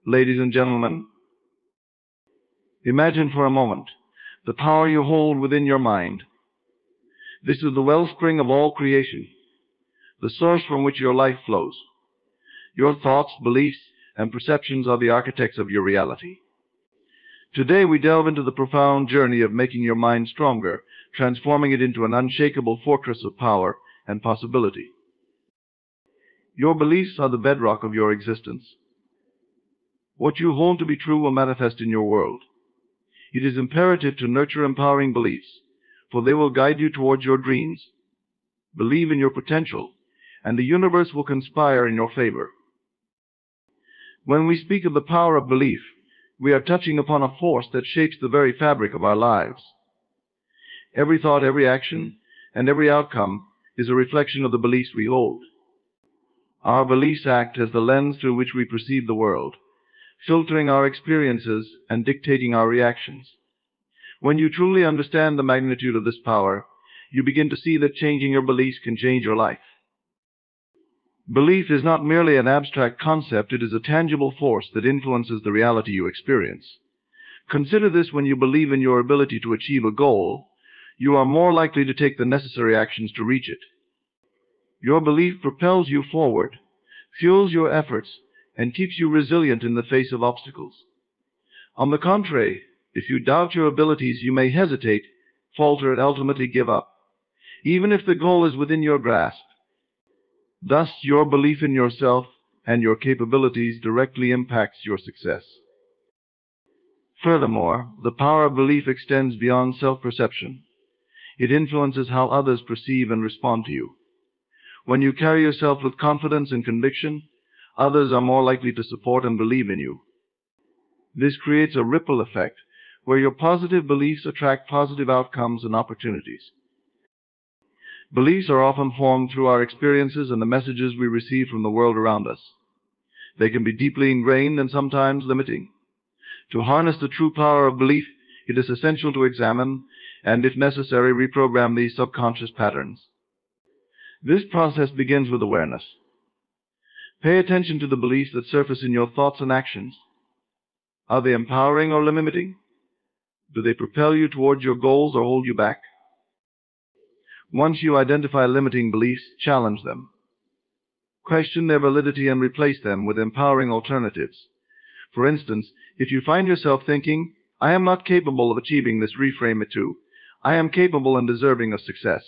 Ladies and gentlemen, imagine for a moment the power you hold within your mind. This is the wellspring of all creation, the source from which your life flows. Your thoughts, beliefs, and perceptions are the architects of your reality. Today we delve into the profound journey of making your mind stronger, transforming it into an unshakable fortress of power and possibility. Your beliefs are the bedrock of your existence. What you hold to be true will manifest in your world. It is imperative to nurture empowering beliefs, for they will guide you towards your dreams. Believe in your potential, and the universe will conspire in your favor. When we speak of the power of belief, we are touching upon a force that shapes the very fabric of our lives. Every thought, every action, and every outcome is a reflection of the beliefs we hold. Our beliefs act as the lens through which we perceive the world, filtering our experiences and dictating our reactions. When you truly understand the magnitude of this power, you begin to see that changing your beliefs can change your life. Belief is not merely an abstract concept, it is a tangible force that influences the reality you experience. Consider this: when you believe in your ability to achieve a goal, you are more likely to take the necessary actions to reach it. Your belief propels you forward, fuels your efforts, and keeps you resilient in the face of obstacles. On the contrary, if you doubt your abilities, you may hesitate, falter, and ultimately give up, even if the goal is within your grasp. Thus, your belief in yourself and your capabilities directly impacts your success. Furthermore, the power of belief extends beyond self-perception. It influences how others perceive and respond to you. When you carry yourself with confidence and conviction, others are more likely to support and believe in you. This creates a ripple effect where your positive beliefs attract positive outcomes and opportunities. Beliefs are often formed through our experiences and the messages we receive from the world around us. They can be deeply ingrained and sometimes limiting. To harness the true power of belief, it is essential to examine and, if necessary, reprogram these subconscious patterns. This process begins with awareness. Pay attention to the beliefs that surface in your thoughts and actions. Are they empowering or limiting? Do they propel you towards your goals or hold you back? Once you identify limiting beliefs, challenge them. Question their validity and replace them with empowering alternatives. For instance, if you find yourself thinking, "I am not capable of achieving this," reframe it to, "I am capable and deserving of success."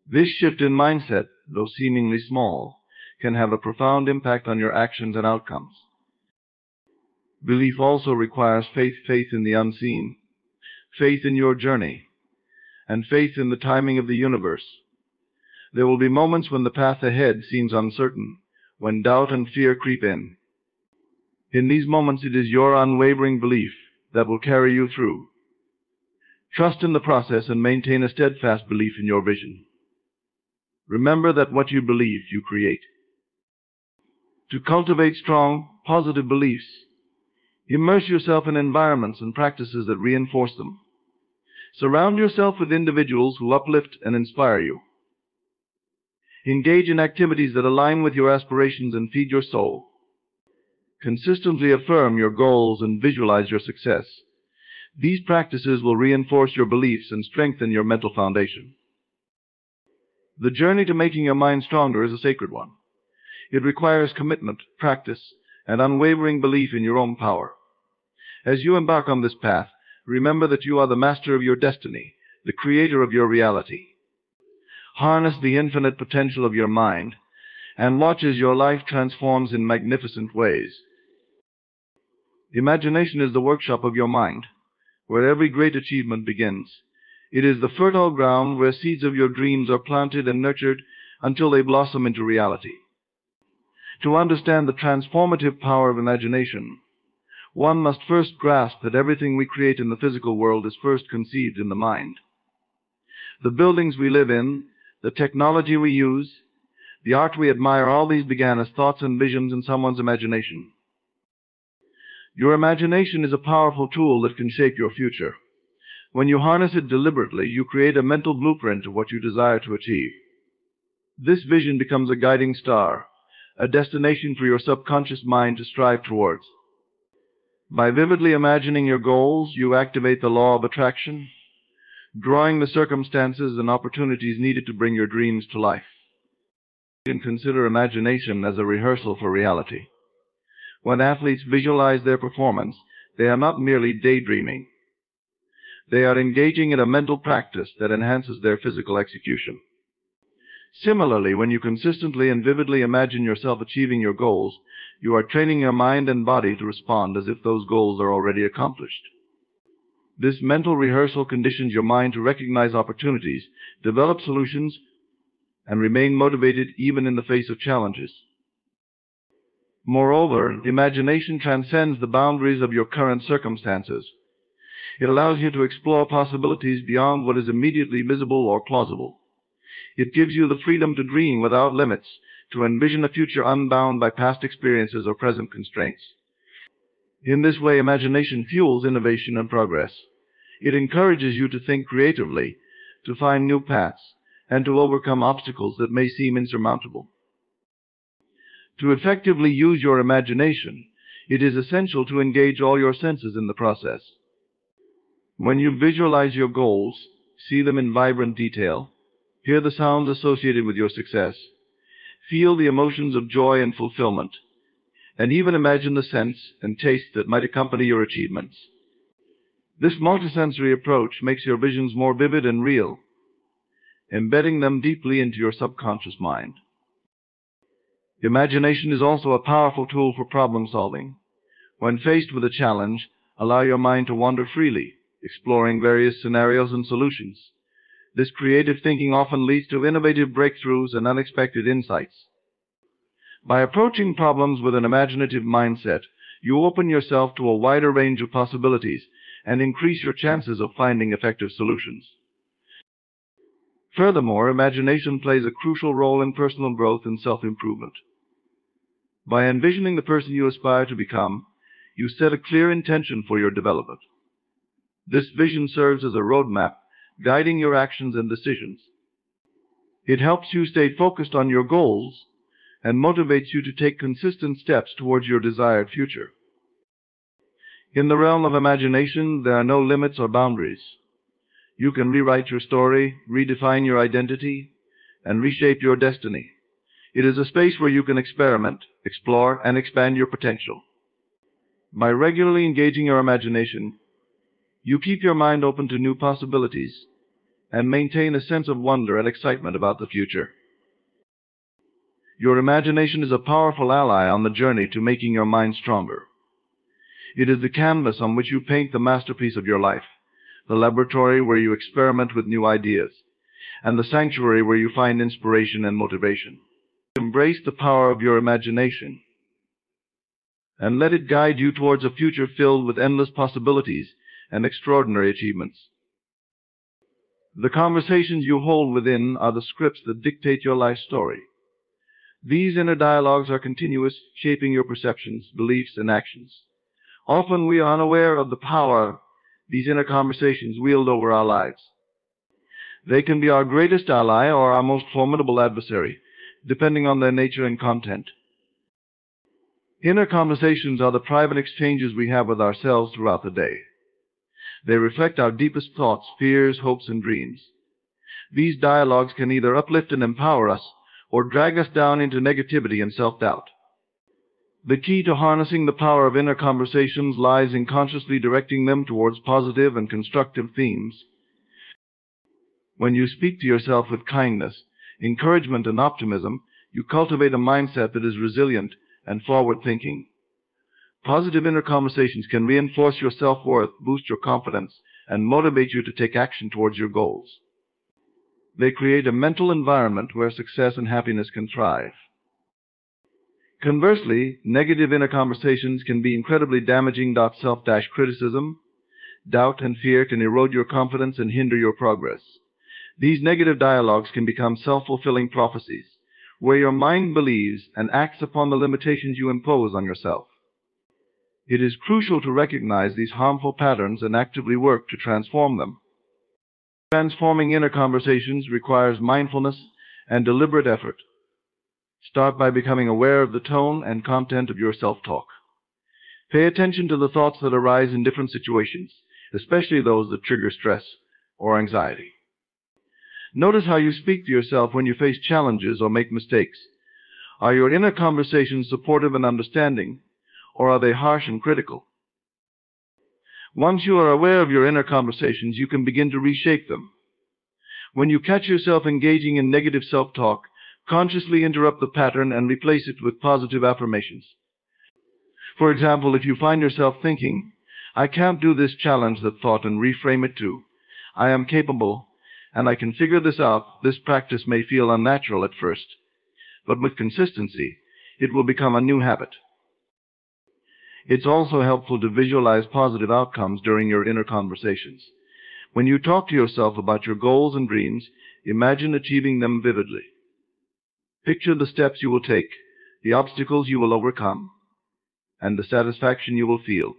This shift in mindset, though seemingly small, can have a profound impact on your actions and outcomes. Belief also requires faith in the unseen, faith in your journey, and faith in the timing of the universe. There will be moments when the path ahead seems uncertain, when doubt and fear creep in. In these moments, it is your unwavering belief that will carry you through. Trust in the process and maintain a steadfast belief in your vision. Remember that what you believe, you create. To cultivate strong, positive beliefs, immerse yourself in environments and practices that reinforce them. Surround yourself with individuals who uplift and inspire you. Engage in activities that align with your aspirations and feed your soul. Consistently affirm your goals and visualize your success. These practices will reinforce your beliefs and strengthen your mental foundation. The journey to making your mind stronger is a sacred one. It requires commitment, practice, and unwavering belief in your own power. As you embark on this path, remember that you are the master of your destiny, the creator of your reality. Harness the infinite potential of your mind, and watch as your life transforms in magnificent ways. Imagination is the workshop of your mind, where every great achievement begins. It is the fertile ground where seeds of your dreams are planted and nurtured until they blossom into reality. To understand the transformative power of imagination, one must first grasp that everything we create in the physical world is first conceived in the mind. The buildings we live in, the technology we use, the art we admire, all these began as thoughts and visions in someone's imagination. Your imagination is a powerful tool that can shape your future. When you harness it deliberately, you create a mental blueprint of what you desire to achieve. This vision becomes a guiding star, a destination for your subconscious mind to strive towards. By vividly imagining your goals, you activate the law of attraction, drawing the circumstances and opportunities needed to bring your dreams to life. You can consider imagination as a rehearsal for reality. When athletes visualize their performance, they are not merely daydreaming. They are engaging in a mental practice that enhances their physical execution. Similarly, when you consistently and vividly imagine yourself achieving your goals, you are training your mind and body to respond as if those goals are already accomplished. This mental rehearsal conditions your mind to recognize opportunities, develop solutions, and remain motivated even in the face of challenges. Moreover, imagination transcends the boundaries of your current circumstances. It allows you to explore possibilities beyond what is immediately visible or plausible. It gives you the freedom to dream without limits, to envision a future unbound by past experiences or present constraints. In this way, imagination fuels innovation and progress. It encourages you to think creatively, to find new paths, and to overcome obstacles that may seem insurmountable. To effectively use your imagination, it is essential to engage all your senses in the process. When you visualize your goals, see them in vibrant detail, hear the sounds associated with your success, feel the emotions of joy and fulfillment, and even imagine the scents and tastes that might accompany your achievements. This multisensory approach makes your visions more vivid and real, embedding them deeply into your subconscious mind. Imagination is also a powerful tool for problem solving. When faced with a challenge, allow your mind to wander freely, exploring various scenarios and solutions. This creative thinking often leads to innovative breakthroughs and unexpected insights. By approaching problems with an imaginative mindset, you open yourself to a wider range of possibilities and increase your chances of finding effective solutions. Furthermore, imagination plays a crucial role in personal growth and self-improvement. By envisioning the person you aspire to become, you set a clear intention for your development. This vision serves as a roadmap, guiding your actions and decisions. It helps you stay focused on your goals and motivates you to take consistent steps towards your desired future. In the realm of imagination, there are no limits or boundaries. You can rewrite your story, redefine your identity, and reshape your destiny. It is a space where you can experiment, explore, and expand your potential. By regularly engaging your imagination, you keep your mind open to new possibilities and maintain a sense of wonder and excitement about the future. Your imagination is a powerful ally on the journey to making your mind stronger. It is the canvas on which you paint the masterpiece of your life, the laboratory where you experiment with new ideas, and the sanctuary where you find inspiration and motivation. Embrace the power of your imagination and let it guide you towards a future filled with endless possibilities and extraordinary achievements. The conversations you hold within are the scripts that dictate your life story. These inner dialogues are continuous, shaping your perceptions, beliefs, and actions. Often we are unaware of the power these inner conversations wield over our lives. They can be our greatest ally or our most formidable adversary, depending on their nature and content. Inner conversations are the private exchanges we have with ourselves throughout the day. They reflect our deepest thoughts, fears, hopes, and dreams. These dialogues can either uplift and empower us or drag us down into negativity and self-doubt. The key to harnessing the power of inner conversations lies in consciously directing them towards positive and constructive themes. When you speak to yourself with kindness, encouragement, and optimism, you cultivate a mindset that is resilient and forward-thinking. Positive inner conversations can reinforce your self-worth, boost your confidence, and motivate you to take action towards your goals. They create a mental environment where success and happiness can thrive. Conversely, negative inner conversations can be incredibly damaging. Self-criticism, doubt, and fear can erode your confidence and hinder your progress. These negative dialogues can become self-fulfilling prophecies, where your mind believes and acts upon the limitations you impose on yourself. It is crucial to recognize these harmful patterns and actively work to transform them. Transforming inner conversations requires mindfulness and deliberate effort. Start by becoming aware of the tone and content of your self-talk. Pay attention to the thoughts that arise in different situations, especially those that trigger stress or anxiety. Notice how you speak to yourself when you face challenges or make mistakes. Are your inner conversations supportive and understanding, or are they harsh and critical? Once you are aware of your inner conversations, you can begin to reshape them. When you catch yourself engaging in negative self-talk, consciously interrupt the pattern and replace it with positive affirmations. For example, if you find yourself thinking, "I can't do this," challenge that thought and reframe it to, "I am capable, and I can figure this out." This practice may feel unnatural at first, but with consistency, it will become a new habit. It's also helpful to visualize positive outcomes during your inner conversations. When you talk to yourself about your goals and dreams, imagine achieving them vividly. Picture the steps you will take, the obstacles you will overcome, and the satisfaction you will feel.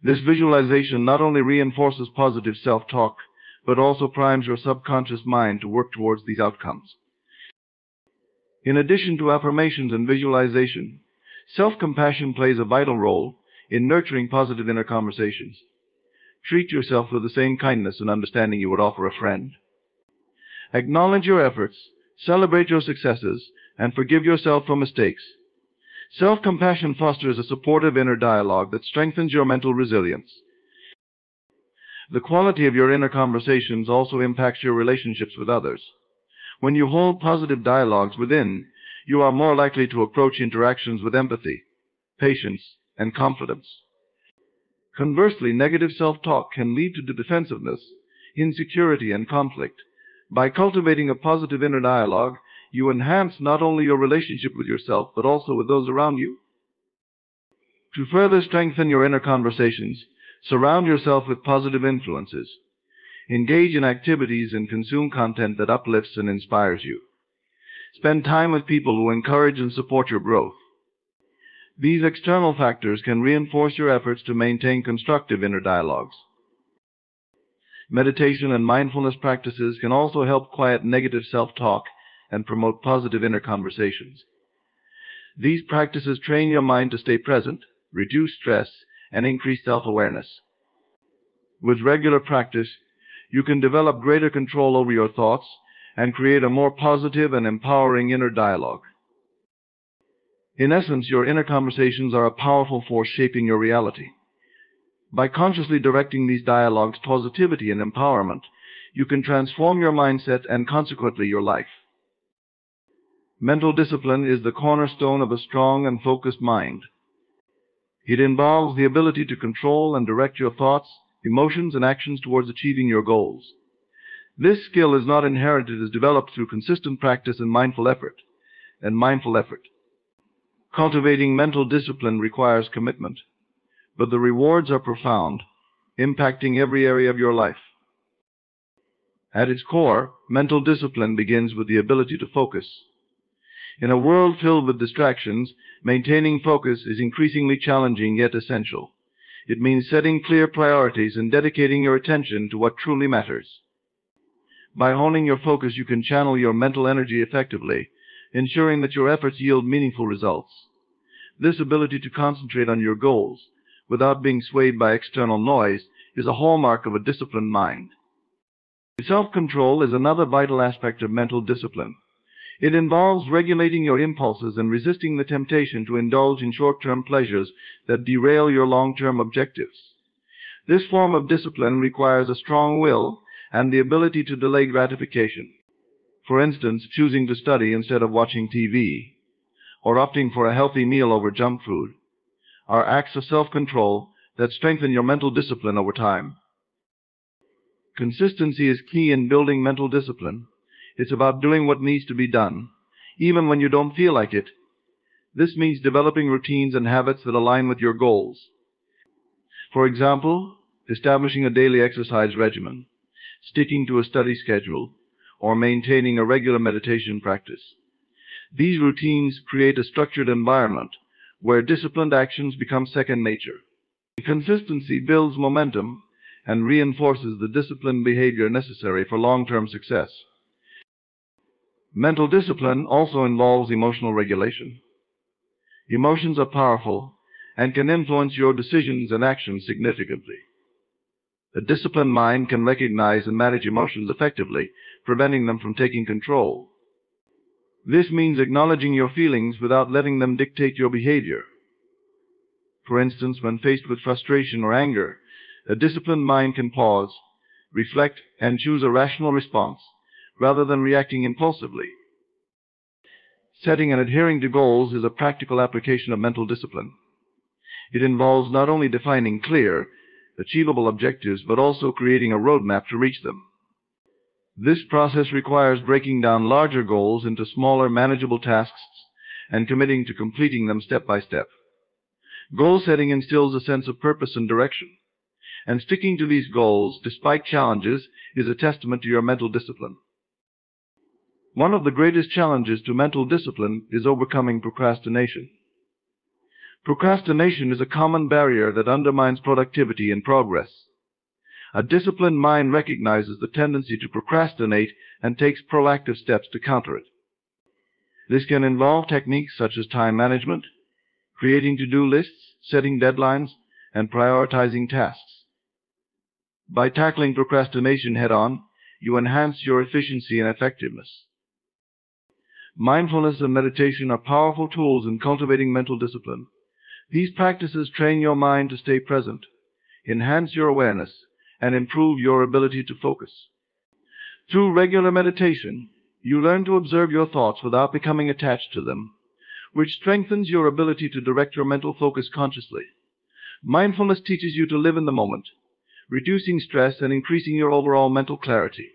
This visualization not only reinforces positive self-talk, but also primes your subconscious mind to work towards these outcomes. In addition to affirmations and visualization, self-compassion plays a vital role in nurturing positive inner conversations. Treat yourself with the same kindness and understanding you would offer a friend. Acknowledge your efforts, celebrate your successes, and forgive yourself for mistakes. Self-compassion fosters a supportive inner dialogue that strengthens your mental resilience. The quality of your inner conversations also impacts your relationships with others. When you hold positive dialogues within, you are more likely to approach interactions with empathy, patience, and confidence. Conversely, negative self-talk can lead to defensiveness, insecurity, and conflict. By cultivating a positive inner dialogue, you enhance not only your relationship with yourself, but also with those around you. To further strengthen your inner conversations, surround yourself with positive influences. Engage in activities and consume content that uplifts and inspires you. Spend time with people who encourage and support your growth. These external factors can reinforce your efforts to maintain constructive inner dialogues. Meditation and mindfulness practices can also help quiet negative self-talk and promote positive inner conversations. These practices train your mind to stay present, reduce stress, and increase self-awareness. With regular practice, you can develop greater control over your thoughts and create a more positive and empowering inner dialogue. In essence, your inner conversations are a powerful force shaping your reality. By consciously directing these dialogues towards positivity and empowerment, you can transform your mindset and consequently your life. Mental discipline is the cornerstone of a strong and focused mind. It involves the ability to control and direct your thoughts, emotions, and actions towards achieving your goals. This skill is not inherited; it is developed through consistent practice and mindful effort. Cultivating mental discipline requires commitment, but the rewards are profound, impacting every area of your life. At its core, mental discipline begins with the ability to focus. In a world filled with distractions, maintaining focus is increasingly challenging yet essential. It means setting clear priorities and dedicating your attention to what truly matters. By honing your focus, you can channel your mental energy effectively, ensuring that your efforts yield meaningful results. This ability to concentrate on your goals without being swayed by external noise is a hallmark of a disciplined mind. Self-control is another vital aspect of mental discipline. It involves regulating your impulses and resisting the temptation to indulge in short-term pleasures that derail your long-term objectives. This form of discipline requires a strong will and the ability to delay gratification. For instance, choosing to study instead of watching TV, or opting for a healthy meal over junk food, are acts of self-control that strengthen your mental discipline over time. Consistency is key in building mental discipline. It's about doing what needs to be done, even when you don't feel like it. This means developing routines and habits that align with your goals. For example, establishing a daily exercise regimen, sticking to a study schedule, or maintaining a regular meditation practice. These routines create a structured environment where disciplined actions become second nature. Consistency builds momentum and reinforces the disciplined behavior necessary for long-term success. Mental discipline also involves emotional regulation. Emotions are powerful and can influence your decisions and actions significantly. A disciplined mind can recognize and manage emotions effectively, preventing them from taking control. This means acknowledging your feelings without letting them dictate your behavior. For instance, when faced with frustration or anger, a disciplined mind can pause, reflect, and choose a rational response rather than reacting impulsively. Setting and adhering to goals is a practical application of mental discipline. It involves not only defining clear, achievable objectives, but also creating a roadmap to reach them. This process requires breaking down larger goals into smaller, manageable tasks and committing to completing them step by step. Goal setting instills a sense of purpose and direction, and sticking to these goals despite challenges is a testament to your mental discipline. One of the greatest challenges to mental discipline is overcoming procrastination. Procrastination is a common barrier that undermines productivity and progress. A disciplined mind recognizes the tendency to procrastinate and takes proactive steps to counter it. This can involve techniques such as time management, creating to-do lists, setting deadlines, and prioritizing tasks. By tackling procrastination head-on, you enhance your efficiency and effectiveness. Mindfulness and meditation are powerful tools in cultivating mental discipline. These practices train your mind to stay present, enhance your awareness, and improve your ability to focus. Through regular meditation, you learn to observe your thoughts without becoming attached to them, which strengthens your ability to direct your mental focus consciously. Mindfulness teaches you to live in the moment, reducing stress and increasing your overall mental clarity.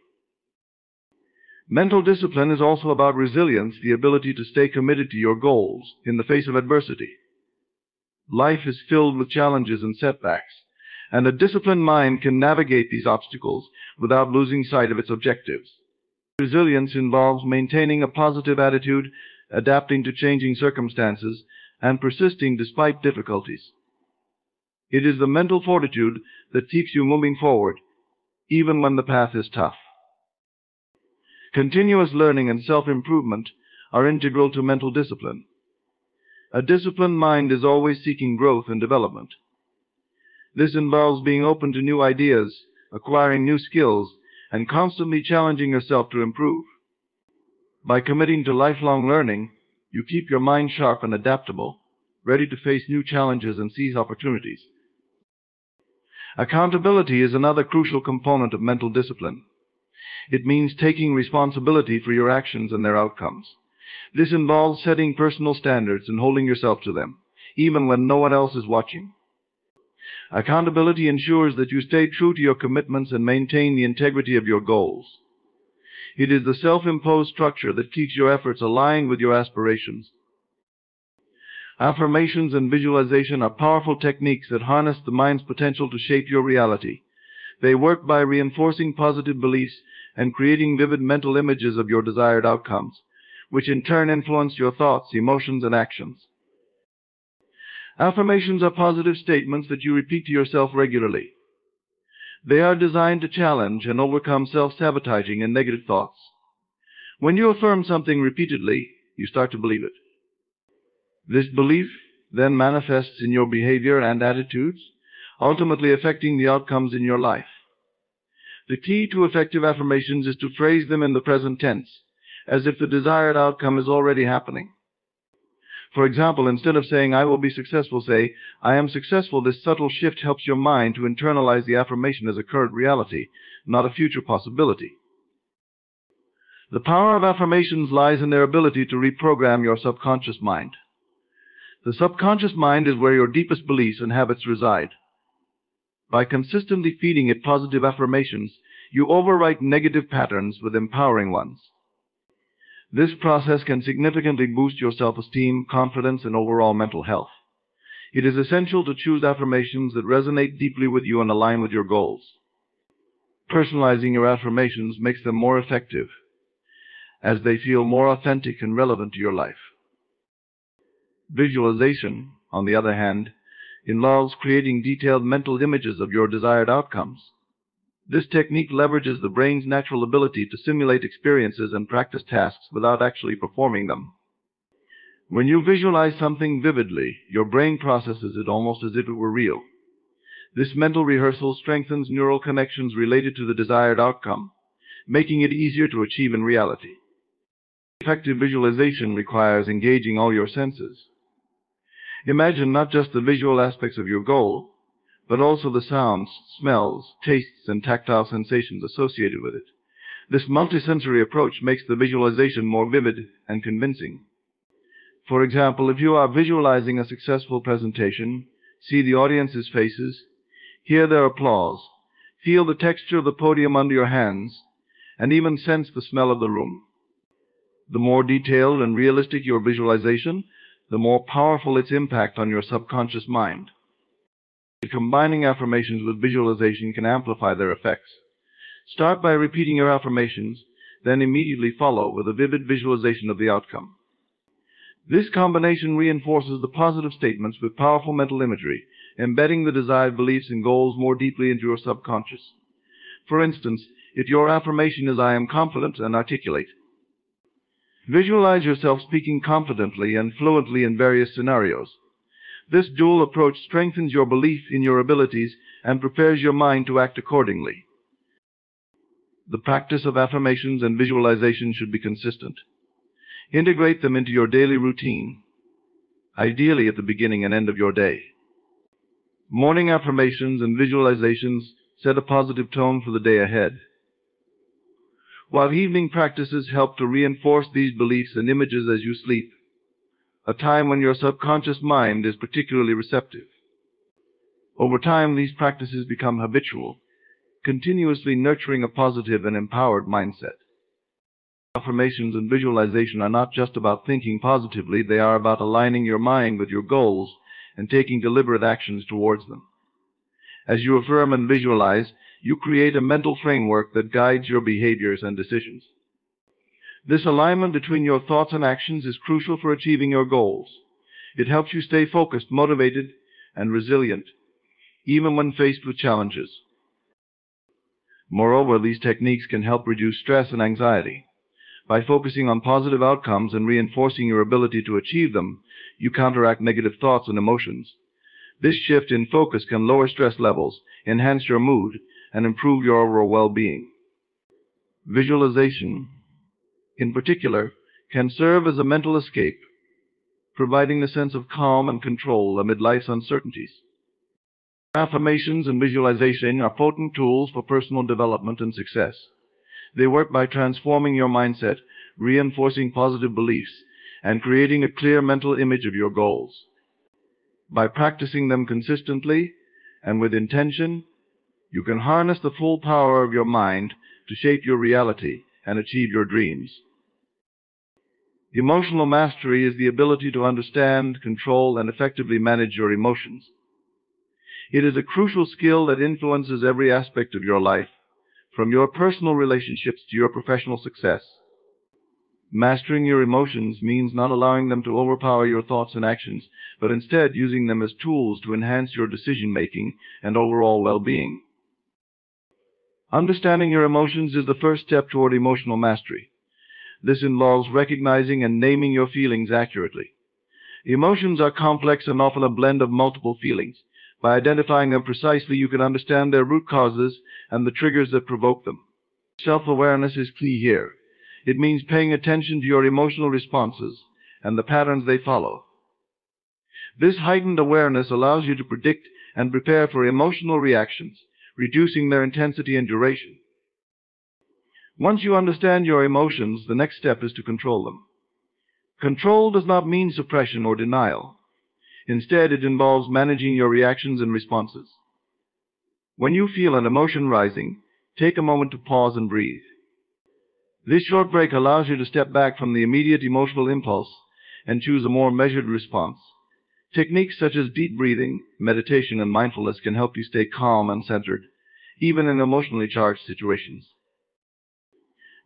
Mental discipline is also about resilience, the ability to stay committed to your goals in the face of adversity. Life is filled with challenges and setbacks, and a disciplined mind can navigate these obstacles without losing sight of its objectives. Resilience involves maintaining a positive attitude, adapting to changing circumstances, and persisting despite difficulties. It is the mental fortitude that keeps you moving forward, even when the path is tough. Continuous learning and self-improvement are integral to mental discipline. A disciplined mind is always seeking growth and development. This involves being open to new ideas, acquiring new skills, and constantly challenging yourself to improve. By committing to lifelong learning, you keep your mind sharp and adaptable, ready to face new challenges and seize opportunities. Accountability is another crucial component of mental discipline. It means taking responsibility for your actions and their outcomes. This involves setting personal standards and holding yourself to them, even when no one else is watching. Accountability ensures that you stay true to your commitments and maintain the integrity of your goals. It is the self-imposed structure that keeps your efforts aligned with your aspirations. Affirmations and visualization are powerful techniques that harness the mind's potential to shape your reality. They work by reinforcing positive beliefs and creating vivid mental images of your desired outcomes, which in turn influence your thoughts, emotions, and actions. Affirmations are positive statements that you repeat to yourself regularly. They are designed to challenge and overcome self-sabotaging and negative thoughts. When you affirm something repeatedly, you start to believe it. This belief then manifests in your behavior and attitudes, ultimately affecting the outcomes in your life. The key to effective affirmations is to phrase them in the present tense, as if the desired outcome is already happening. For example, instead of saying, "I will be successful," say, "I am successful." This subtle shift helps your mind to internalize the affirmation as a current reality, not a future possibility. The power of affirmations lies in their ability to reprogram your subconscious mind. The subconscious mind is where your deepest beliefs and habits reside. By consistently feeding it positive affirmations, you overwrite negative patterns with empowering ones. This process can significantly boost your self-esteem, confidence, and overall mental health. It is essential to choose affirmations that resonate deeply with you and align with your goals. Personalizing your affirmations makes them more effective, as they feel more authentic and relevant to your life. Visualization, on the other hand, involves creating detailed mental images of your desired outcomes. This technique leverages the brain's natural ability to simulate experiences and practice tasks without actually performing them. When you visualize something vividly, your brain processes it almost as if it were real. This mental rehearsal strengthens neural connections related to the desired outcome, making it easier to achieve in reality. Effective visualization requires engaging all your senses. Imagine not just the visual aspects of your goal, but also the sounds, smells, tastes, and tactile sensations associated with it. This multisensory approach makes the visualization more vivid and convincing. For example, if you are visualizing a successful presentation, see the audience's faces, hear their applause, feel the texture of the podium under your hands, and even sense the smell of the room. The more detailed and realistic your visualization, the more powerful its impact on your subconscious mind. Combining affirmations with visualization can amplify their effects. Start by repeating your affirmations, then immediately follow with a vivid visualization of the outcome. This combination reinforces the positive statements with powerful mental imagery, embedding the desired beliefs and goals more deeply into your subconscious. For instance, if your affirmation is "I am confident and articulate," visualize yourself speaking confidently and fluently in various scenarios. This dual approach strengthens your belief in your abilities and prepares your mind to act accordingly. The practice of affirmations and visualization should be consistent. Integrate them into your daily routine, ideally at the beginning and end of your day. Morning affirmations and visualizations set a positive tone for the day ahead, while evening practices help to reinforce these beliefs and images as you sleep, a time when your subconscious mind is particularly receptive. Over time, these practices become habitual, continuously nurturing a positive and empowered mindset. Affirmations and visualization are not just about thinking positively, they are about aligning your mind with your goals and taking deliberate actions towards them. As you affirm and visualize, you create a mental framework that guides your behaviors and decisions. This alignment between your thoughts and actions is crucial for achieving your goals. It helps you stay focused, motivated, and resilient, even when faced with challenges. Moreover, these techniques can help reduce stress and anxiety. By focusing on positive outcomes and reinforcing your ability to achieve them, you counteract negative thoughts and emotions. This shift in focus can lower stress levels, enhance your mood, and improve your overall well-being. Visualization, in particular, can serve as a mental escape, providing a sense of calm and control amid life's uncertainties. Affirmations and visualization are potent tools for personal development and success. They work by transforming your mindset, reinforcing positive beliefs, and creating a clear mental image of your goals. By practicing them consistently and with intention, you can harness the full power of your mind to shape your reality and achieve your dreams. Emotional mastery is the ability to understand, control, and effectively manage your emotions. It is a crucial skill that influences every aspect of your life, from your personal relationships to your professional success. Mastering your emotions means not allowing them to overpower your thoughts and actions, but instead using them as tools to enhance your decision-making and overall well-being. Understanding your emotions is the first step toward emotional mastery. This involves recognizing and naming your feelings accurately. Emotions are complex and often a blend of multiple feelings. By identifying them precisely, you can understand their root causes and the triggers that provoke them. Self-awareness is key here. It means paying attention to your emotional responses and the patterns they follow. This heightened awareness allows you to predict and prepare for emotional reactions, reducing their intensity and duration. Once you understand your emotions, the next step is to control them. Control does not mean suppression or denial. Instead, it involves managing your reactions and responses. When you feel an emotion rising, take a moment to pause and breathe. This short break allows you to step back from the immediate emotional impulse and choose a more measured response. Techniques such as deep breathing, meditation, and mindfulness can help you stay calm and centered, even in emotionally charged situations.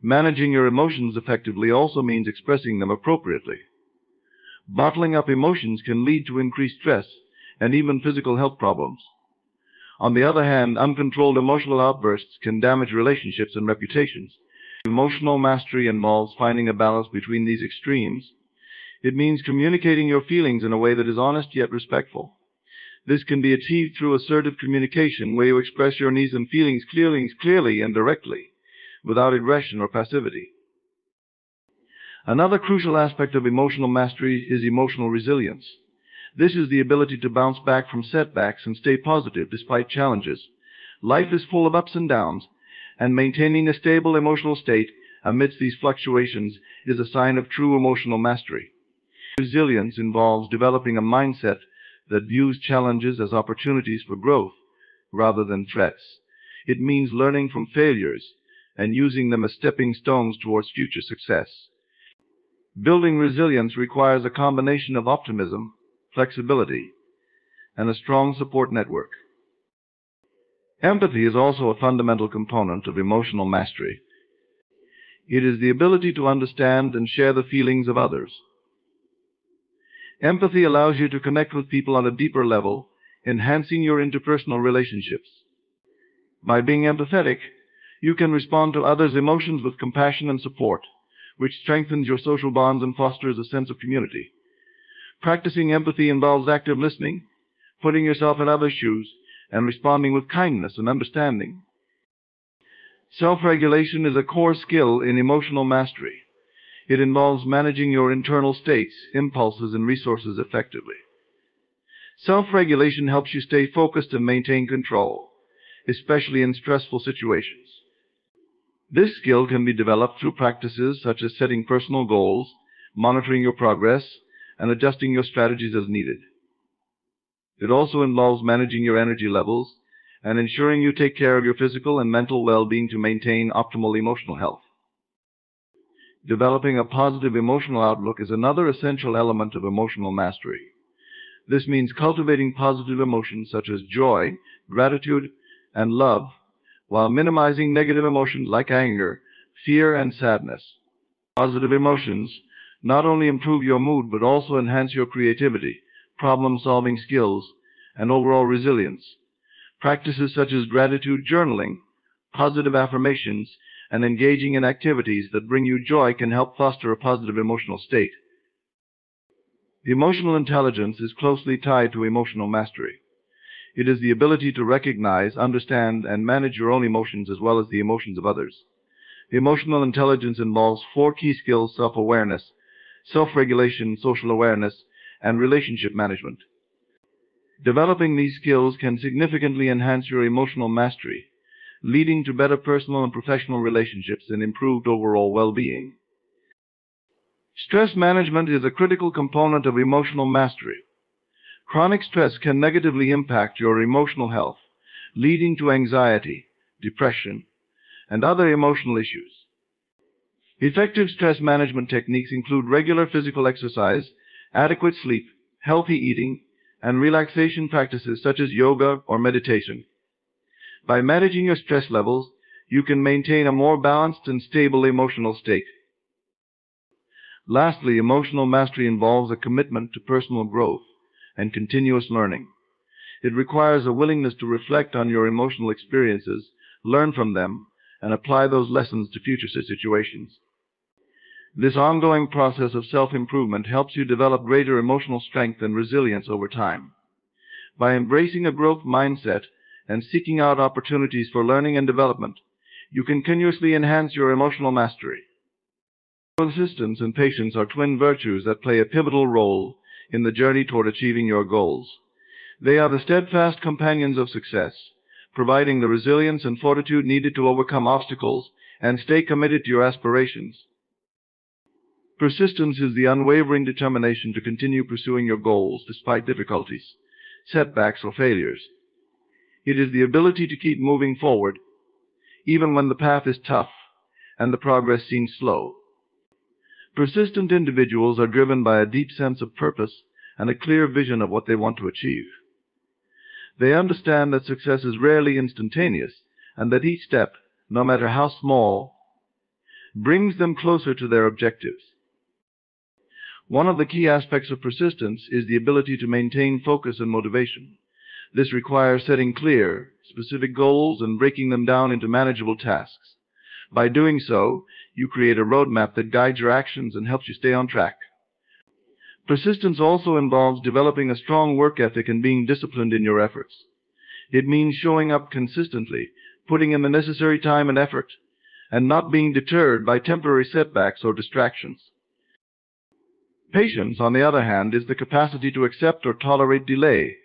Managing your emotions effectively also means expressing them appropriately. Bottling up emotions can lead to increased stress and even physical health problems. On the other hand, uncontrolled emotional outbursts can damage relationships and reputations. Emotional mastery involves finding a balance between these extremes. It means communicating your feelings in a way that is honest yet respectful. This can be achieved through assertive communication, where you express your needs and feelings clearly and directly, without aggression or passivity. Another crucial aspect of emotional mastery is emotional resilience. This is the ability to bounce back from setbacks and stay positive despite challenges. Life is full of ups and downs, and maintaining a stable emotional state amidst these fluctuations is a sign of true emotional mastery. Resilience involves developing a mindset that views challenges as opportunities for growth rather than threats. It means learning from failures and using them as stepping stones towards future success. Building resilience requires a combination of optimism, flexibility, and a strong support network. Empathy is also a fundamental component of emotional mastery. It is the ability to understand and share the feelings of others. Empathy allows you to connect with people on a deeper level, enhancing your interpersonal relationships. By being empathetic, you can respond to others' emotions with compassion and support, which strengthens your social bonds and fosters a sense of community. Practicing empathy involves active listening, putting yourself in others' shoes, and responding with kindness and understanding. Self-regulation is a core skill in emotional mastery. It involves managing your internal states, impulses, and resources effectively. Self-regulation helps you stay focused and maintain control, especially in stressful situations. This skill can be developed through practices such as setting personal goals, monitoring your progress, and adjusting your strategies as needed. It also involves managing your energy levels and ensuring you take care of your physical and mental well-being to maintain optimal emotional health. Developing a positive emotional outlook is another essential element of emotional mastery. This means cultivating positive emotions such as joy, gratitude, and love, while minimizing negative emotions like anger, fear, and sadness. Positive emotions not only improve your mood but also enhance your creativity, problem-solving skills, and overall resilience. Practices such as gratitude journaling, positive affirmations, and engaging in activities that bring you joy can help foster a positive emotional state. Emotional intelligence is closely tied to emotional mastery. It is the ability to recognize, understand, and manage your own emotions as well as the emotions of others. Emotional intelligence involves 4 key skills: self-awareness, self-regulation, social awareness, and relationship management. Developing these skills can significantly enhance your emotional mastery, leading to better personal and professional relationships and improved overall well-being. Stress management is a critical component of emotional mastery. Chronic stress can negatively impact your emotional health, leading to anxiety, depression, and other emotional issues. Effective stress management techniques include regular physical exercise, adequate sleep, healthy eating, and relaxation practices such as yoga or meditation. By managing your stress levels, you can maintain a more balanced and stable emotional state. Lastly, emotional mastery involves a commitment to personal growth and continuous learning. It requires a willingness to reflect on your emotional experiences, learn from them, and apply those lessons to future situations. This ongoing process of self-improvement helps you develop greater emotional strength and resilience over time. By embracing a growth mindset and seeking out opportunities for learning and development, you can continuously enhance your emotional mastery. Persistence and patience are twin virtues that play a pivotal role in the journey toward achieving your goals. They are the steadfast companions of success, providing the resilience and fortitude needed to overcome obstacles and stay committed to your aspirations. Persistence is the unwavering determination to continue pursuing your goals despite difficulties, setbacks, or failures. It is the ability to keep moving forward, even when the path is tough and the progress seems slow. Persistent individuals are driven by a deep sense of purpose and a clear vision of what they want to achieve. They understand that success is rarely instantaneous and that each step, no matter how small, brings them closer to their objectives. One of the key aspects of persistence is the ability to maintain focus and motivation. This requires setting clear, specific goals and breaking them down into manageable tasks. By doing so, you create a roadmap that guides your actions and helps you stay on track. Persistence also involves developing a strong work ethic and being disciplined in your efforts. It means showing up consistently, putting in the necessary time and effort, and not being deterred by temporary setbacks or distractions. Patience, on the other hand, is the capacity to accept or tolerate delay,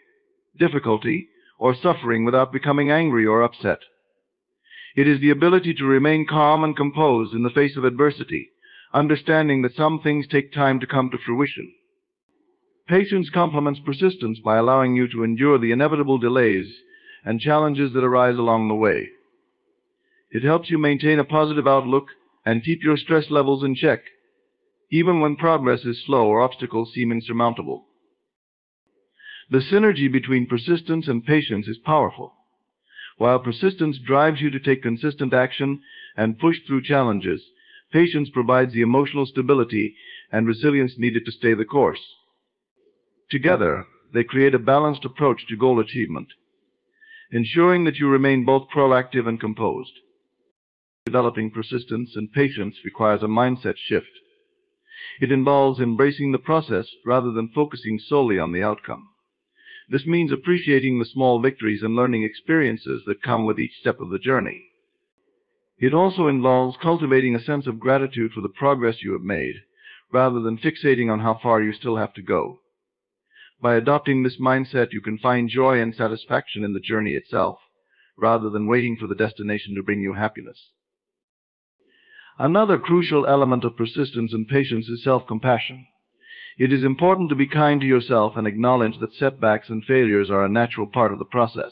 difficulty, or suffering without becoming angry or upset. It is the ability to remain calm and composed in the face of adversity, understanding that some things take time to come to fruition. Patience complements persistence by allowing you to endure the inevitable delays and challenges that arise along the way. It helps you maintain a positive outlook and keep your stress levels in check, even when progress is slow or obstacles seem insurmountable. The synergy between persistence and patience is powerful. While persistence drives you to take consistent action and push through challenges, patience provides the emotional stability and resilience needed to stay the course. Together, they create a balanced approach to goal achievement, ensuring that you remain both proactive and composed. Developing persistence and patience requires a mindset shift. It involves embracing the process rather than focusing solely on the outcome. This means appreciating the small victories and learning experiences that come with each step of the journey. It also involves cultivating a sense of gratitude for the progress you have made, rather than fixating on how far you still have to go. By adopting this mindset, you can find joy and satisfaction in the journey itself, rather than waiting for the destination to bring you happiness. Another crucial element of persistence and patience is self-compassion. It is important to be kind to yourself and acknowledge that setbacks and failures are a natural part of the process.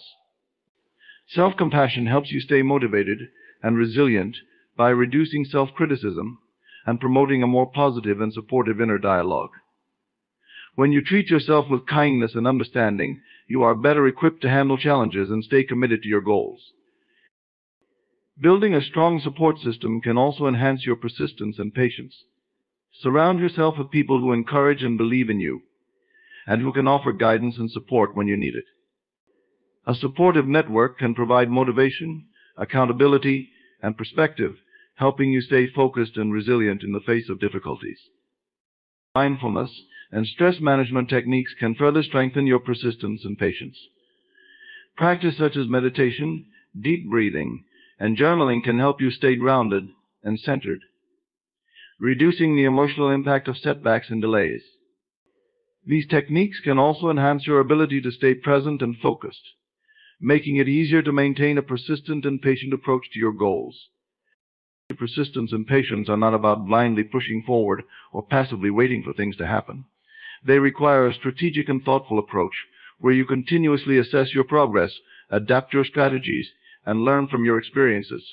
Self-compassion helps you stay motivated and resilient by reducing self-criticism and promoting a more positive and supportive inner dialogue. When you treat yourself with kindness and understanding, you are better equipped to handle challenges and stay committed to your goals. Building a strong support system can also enhance your persistence and patience. Surround yourself with people who encourage and believe in you, and who can offer guidance and support when you need it. A supportive network can provide motivation, accountability, and perspective, helping you stay focused and resilient in the face of difficulties. Mindfulness and stress management techniques can further strengthen your persistence and patience. Practice such as meditation, deep breathing, and journaling can help you stay grounded and centered, reducing the emotional impact of setbacks and delays. These techniques can also enhance your ability to stay present and focused, making it easier to maintain a persistent and patient approach to your goals. Persistence and patience are not about blindly pushing forward or passively waiting for things to happen. They require a strategic and thoughtful approach where you continuously assess your progress, adapt your strategies, and learn from your experiences.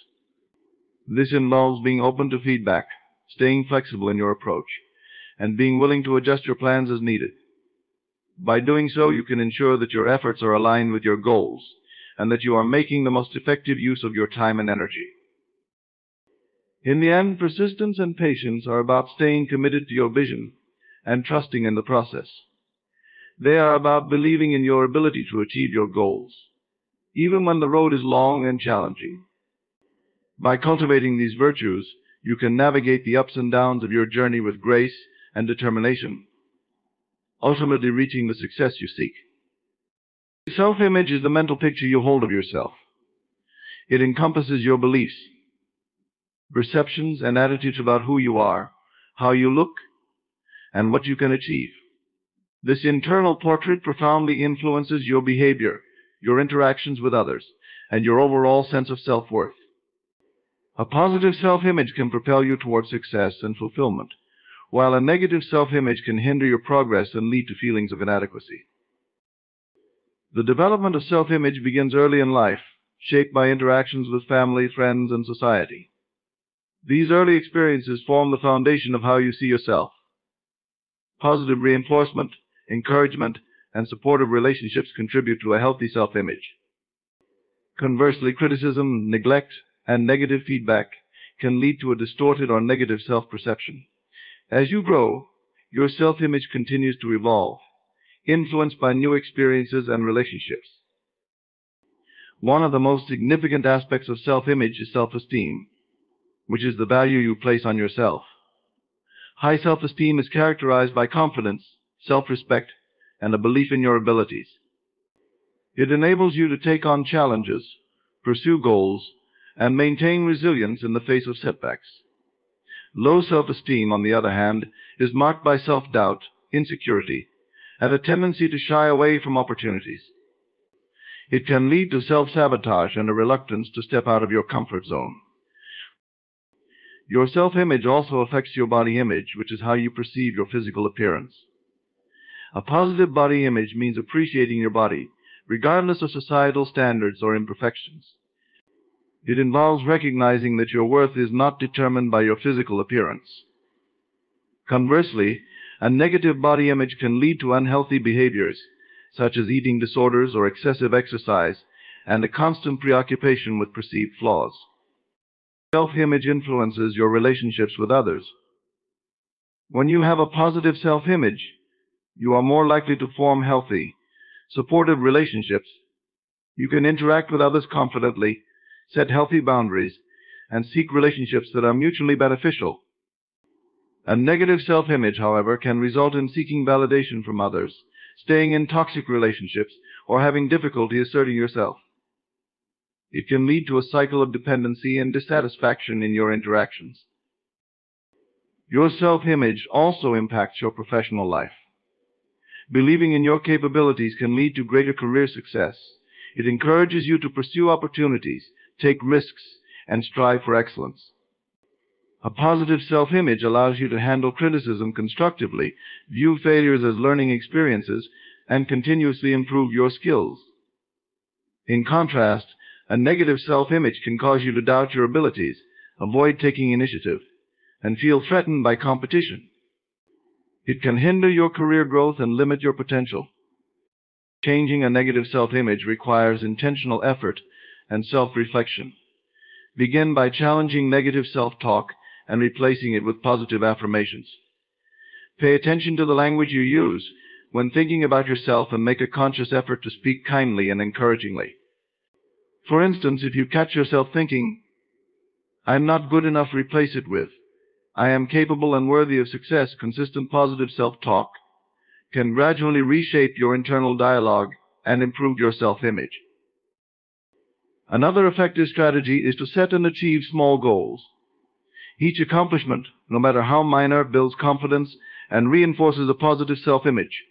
This involves being open to feedback, staying flexible in your approach, and being willing to adjust your plans as needed. By doing so, you can ensure that your efforts are aligned with your goals and that you are making the most effective use of your time and energy. In the end, persistence and patience are about staying committed to your vision and trusting in the process. They are about believing in your ability to achieve your goals, even when the road is long and challenging. By cultivating these virtues, you can navigate the ups and downs of your journey with grace and determination, ultimately reaching the success you seek. Self-image is the mental picture you hold of yourself. It encompasses your beliefs, perceptions, and attitudes about who you are, how you look, and what you can achieve. This internal portrait profoundly influences your behavior, your interactions with others, and your overall sense of self-worth. A positive self-image can propel you toward success and fulfillment, while a negative self-image can hinder your progress and lead to feelings of inadequacy. The development of self-image begins early in life, shaped by interactions with family, friends, and society. These early experiences form the foundation of how you see yourself. Positive reinforcement, encouragement, and supportive relationships contribute to a healthy self-image. Conversely, criticism, neglect, and negative feedback can lead to a distorted or negative self-perception. As you grow, your self-image continues to evolve, influenced by new experiences and relationships. One of the most significant aspects of self-image is self-esteem, which is the value you place on yourself. High self-esteem is characterized by confidence, self-respect, and a belief in your abilities. It enables you to take on challenges, pursue goals, and maintain resilience in the face of setbacks. Low self-esteem, on the other hand, is marked by self-doubt, insecurity, and a tendency to shy away from opportunities. It can lead to self-sabotage and a reluctance to step out of your comfort zone. Your self-image also affects your body image, which is how you perceive your physical appearance. A positive body image means appreciating your body, regardless of societal standards or imperfections. It involves recognizing that your worth is not determined by your physical appearance. Conversely, a negative body image can lead to unhealthy behaviors, such as eating disorders or excessive exercise, and a constant preoccupation with perceived flaws. Self-image influences your relationships with others. When you have a positive self-image, you are more likely to form healthy, supportive relationships. You can interact with others confidently, set healthy boundaries, and seek relationships that are mutually beneficial. A negative self-image, however, can result in seeking validation from others, staying in toxic relationships, or having difficulty asserting yourself. It can lead to a cycle of dependency and dissatisfaction in your interactions. Your self-image also impacts your professional life. Believing in your capabilities can lead to greater career success. It encourages you to pursue opportunities, take risks, and strive for excellence. A positive self-image allows you to handle criticism constructively, view failures as learning experiences, and continuously improve your skills. In contrast, a negative self-image can cause you to doubt your abilities, avoid taking initiative, and feel threatened by competition. It can hinder your career growth and limit your potential. Changing a negative self-image requires intentional effort and self-reflection. Begin by challenging negative self-talk and replacing it with positive affirmations. Pay attention to the language you use when thinking about yourself and make a conscious effort to speak kindly and encouragingly. For instance, if you catch yourself thinking, "I'm not good enough," replace it with, "I am capable and worthy of success." Consistent positive self-talk can gradually reshape your internal dialogue and improve your self-image. Another effective strategy is to set and achieve small goals. Each accomplishment, no matter how minor, builds confidence and reinforces a positive self-image.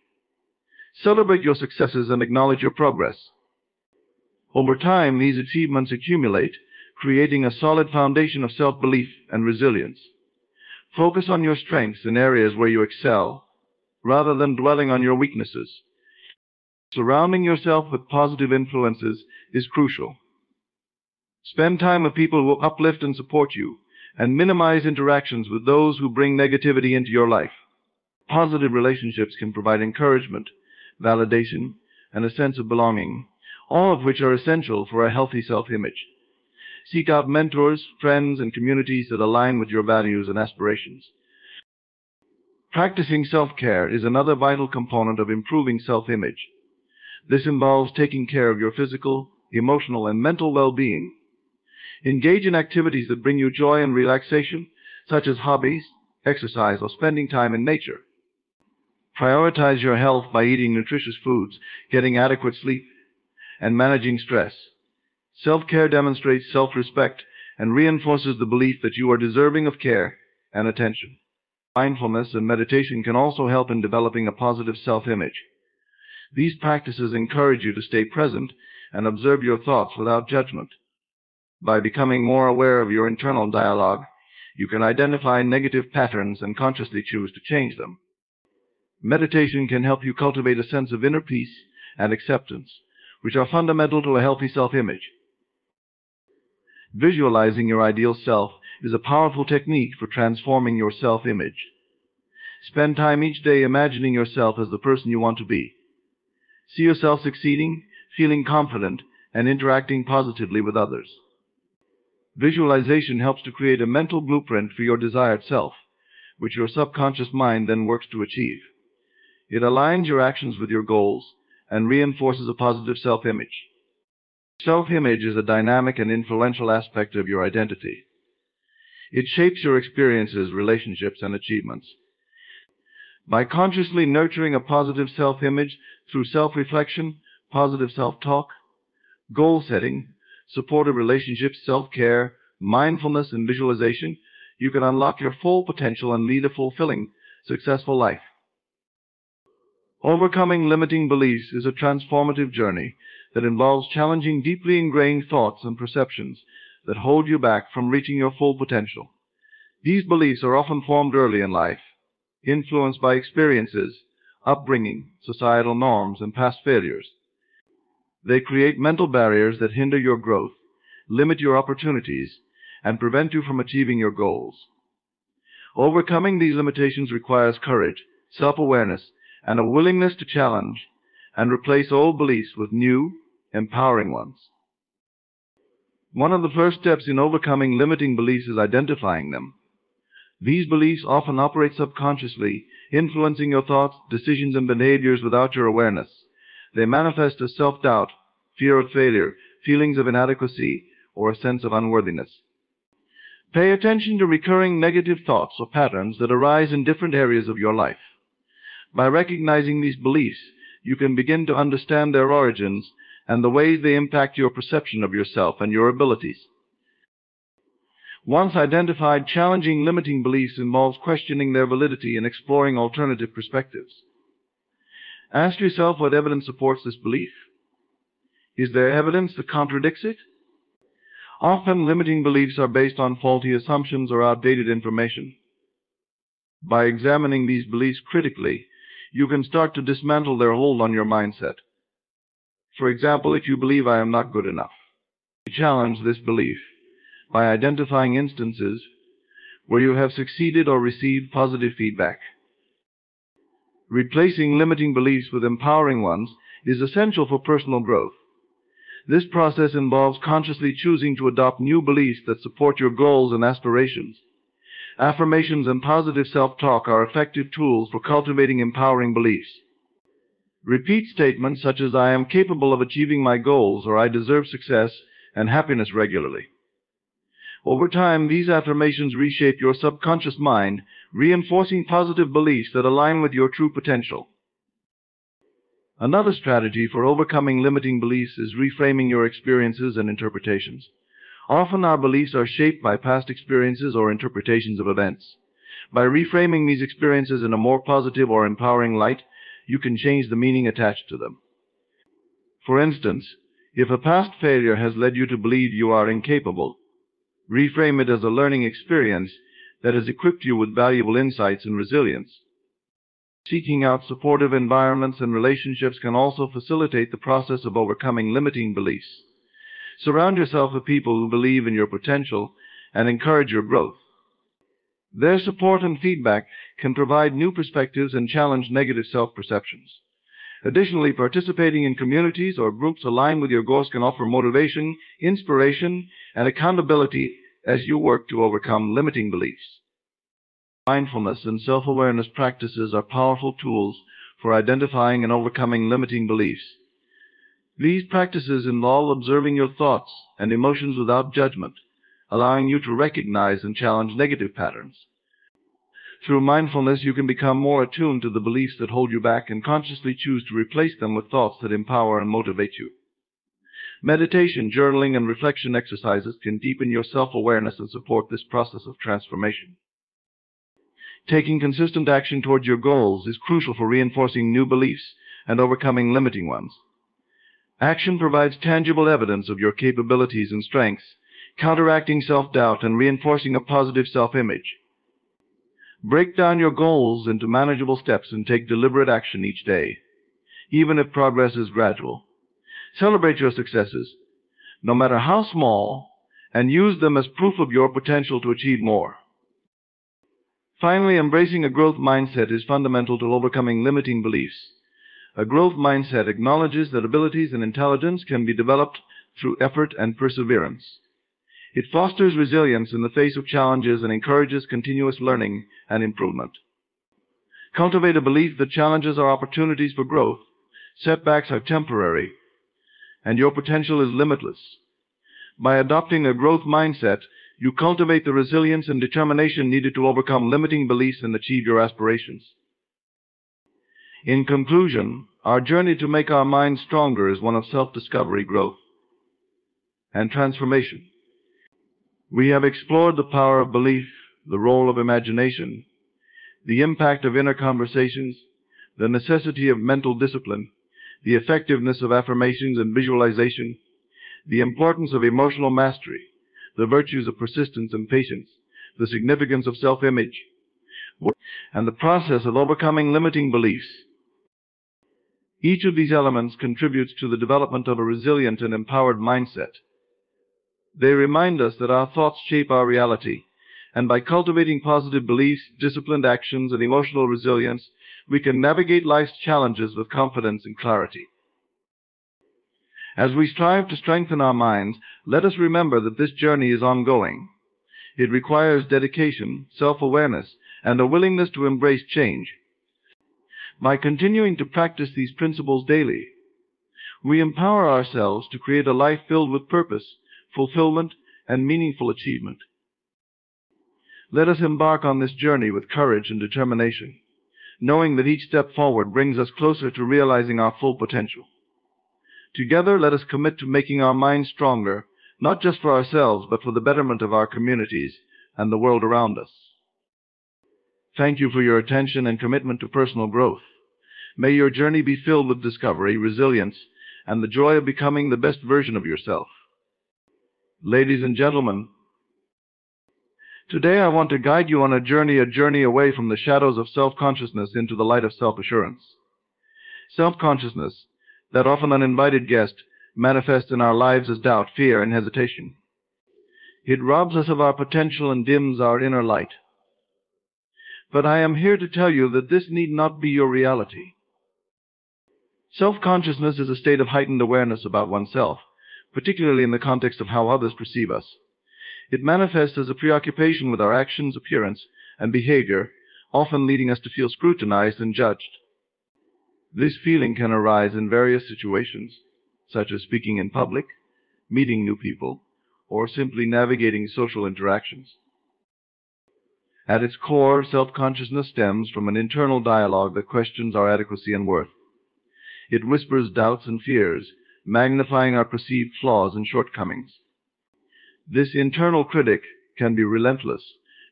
Celebrate your successes and acknowledge your progress. Over time, these achievements accumulate, creating a solid foundation of self-belief and resilience. Focus on your strengths in areas where you excel, rather than dwelling on your weaknesses. Surrounding yourself with positive influences is crucial. Spend time with people who uplift and support you, and minimize interactions with those who bring negativity into your life. Positive relationships can provide encouragement, validation, and a sense of belonging, all of which are essential for a healthy self-image. Seek out mentors, friends, and communities that align with your values and aspirations. Practicing self-care is another vital component of improving self-image. This involves taking care of your physical, emotional, and mental well-being. Engage in activities that bring you joy and relaxation, such as hobbies, exercise, or spending time in nature. Prioritize your health by eating nutritious foods, getting adequate sleep, and managing stress. Self-care demonstrates self-respect and reinforces the belief that you are deserving of care and attention. Mindfulness and meditation can also help in developing a positive self-image. These practices encourage you to stay present and observe your thoughts without judgment. By becoming more aware of your internal dialogue, you can identify negative patterns and consciously choose to change them. Meditation can help you cultivate a sense of inner peace and acceptance, which are fundamental to a healthy self-image. Visualizing your ideal self is a powerful technique for transforming your self-image. Spend time each day imagining yourself as the person you want to be. See yourself succeeding, feeling confident, and interacting positively with others. Visualization helps to create a mental blueprint for your desired self, which your subconscious mind then works to achieve. It aligns your actions with your goals and reinforces a positive self-image. Self-image is a dynamic and influential aspect of your identity. It shapes your experiences, relationships, and achievements. By consciously nurturing a positive self-image through self-reflection, positive self-talk, goal setting, supportive relationships, self-care, mindfulness, and visualization, you can unlock your full potential and lead a fulfilling, successful life. Overcoming limiting beliefs is a transformative journey that involves challenging deeply ingrained thoughts and perceptions that hold you back from reaching your full potential. These beliefs are often formed early in life, influenced by experiences, upbringing, societal norms, and past failures. They create mental barriers that hinder your growth, limit your opportunities, and prevent you from achieving your goals. Overcoming these limitations requires courage, self-awareness, and a willingness to challenge and replace old beliefs with new, empowering ones. One of the first steps in overcoming limiting beliefs is identifying them. These beliefs often operate subconsciously, influencing your thoughts, decisions, and behaviors without your awareness. They manifest as self-doubt, fear of failure, feelings of inadequacy, or a sense of unworthiness. Pay attention to recurring negative thoughts or patterns that arise in different areas of your life. By recognizing these beliefs, you can begin to understand their origins and the ways they impact your perception of yourself and your abilities. Once identified, challenging limiting beliefs involves questioning their validity and exploring alternative perspectives. Ask yourself what evidence supports this belief. Is there evidence that contradicts it? Often, limiting beliefs are based on faulty assumptions or outdated information. By examining these beliefs critically, you can start to dismantle their hold on your mindset. For example, if you believe I am not good enough, you challenge this belief by identifying instances where you have succeeded or received positive feedback. Replacing limiting beliefs with empowering ones is essential for personal growth. This process involves consciously choosing to adopt new beliefs that support your goals and aspirations. Affirmations and positive self-talk are effective tools for cultivating empowering beliefs. Repeat statements such as I am capable of achieving my goals or I deserve success and happiness regularly. Over time, these affirmations reshape your subconscious mind, reinforcing positive beliefs that align with your true potential. Another strategy for overcoming limiting beliefs is reframing your experiences and interpretations. Often our beliefs are shaped by past experiences or interpretations of events. By reframing these experiences in a more positive or empowering light, you can change the meaning attached to them. For instance, if a past failure has led you to believe you are incapable, reframe it as a learning experience that has equipped you with valuable insights and resilience. Seeking out supportive environments and relationships can also facilitate the process of overcoming limiting beliefs. Surround yourself with people who believe in your potential and encourage your growth. Their support and feedback can provide new perspectives and challenge negative self-perceptions. Additionally, participating in communities or groups aligned with your goals can offer motivation, inspiration, and accountability as you work to overcome limiting beliefs. Mindfulness and self-awareness practices are powerful tools for identifying and overcoming limiting beliefs. These practices involve observing your thoughts and emotions without judgment, allowing you to recognize and challenge negative patterns. Through mindfulness, you can become more attuned to the beliefs that hold you back and consciously choose to replace them with thoughts that empower and motivate you. Meditation, journaling, and reflection exercises can deepen your self-awareness and support this process of transformation. Taking consistent action towards your goals is crucial for reinforcing new beliefs and overcoming limiting ones. Action provides tangible evidence of your capabilities and strengths, counteracting self-doubt and reinforcing a positive self-image. Break down your goals into manageable steps and take deliberate action each day, even if progress is gradual. Celebrate your successes, no matter how small, and use them as proof of your potential to achieve more. Finally, embracing a growth mindset is fundamental to overcoming limiting beliefs. A growth mindset acknowledges that abilities and intelligence can be developed through effort and perseverance. It fosters resilience in the face of challenges and encourages continuous learning and improvement. Cultivate a belief that challenges are opportunities for growth, setbacks are temporary, and your potential is limitless. By adopting a growth mindset, you cultivate the resilience and determination needed to overcome limiting beliefs and achieve your aspirations. In conclusion, our journey to make our minds stronger is one of self-discovery, growth, and transformation. We have explored the power of belief, the role of imagination, the impact of inner conversations, the necessity of mental discipline, the effectiveness of affirmations and visualization, the importance of emotional mastery, the virtues of persistence and patience, the significance of self-image, and the process of overcoming limiting beliefs. Each of these elements contributes to the development of a resilient and empowered mindset. They remind us that our thoughts shape our reality, and by cultivating positive beliefs, disciplined actions, and emotional resilience, we can navigate life's challenges with confidence and clarity. As we strive to strengthen our minds, let us remember that this journey is ongoing. It requires dedication, self-awareness, and a willingness to embrace change. By continuing to practice these principles daily, we empower ourselves to create a life filled with purpose, fulfillment, and meaningful achievement. Let us embark on this journey with courage and determination, knowing that each step forward brings us closer to realizing our full potential. Together, let us commit to making our minds stronger, not just for ourselves, but for the betterment of our communities and the world around us. Thank you for your attention and commitment to personal growth. May your journey be filled with discovery, resilience, and the joy of becoming the best version of yourself. Ladies and gentlemen, today I want to guide you on a journey away from the shadows of self-consciousness into the light of self-assurance. Self-consciousness, that often uninvited guest, manifests in our lives as doubt, fear, and hesitation. It robs us of our potential and dims our inner light. But I am here to tell you that this need not be your reality. Self-consciousness is a state of heightened awareness about oneself, particularly in the context of how others perceive us. It manifests as a preoccupation with our actions, appearance, and behavior, often leading us to feel scrutinized and judged. This feeling can arise in various situations, such as speaking in public, meeting new people, or simply navigating social interactions. At its core, self-consciousness stems from an internal dialogue that questions our adequacy and worth. It whispers doubts and fears, magnifying our perceived flaws and shortcomings. This internal critic can be relentless,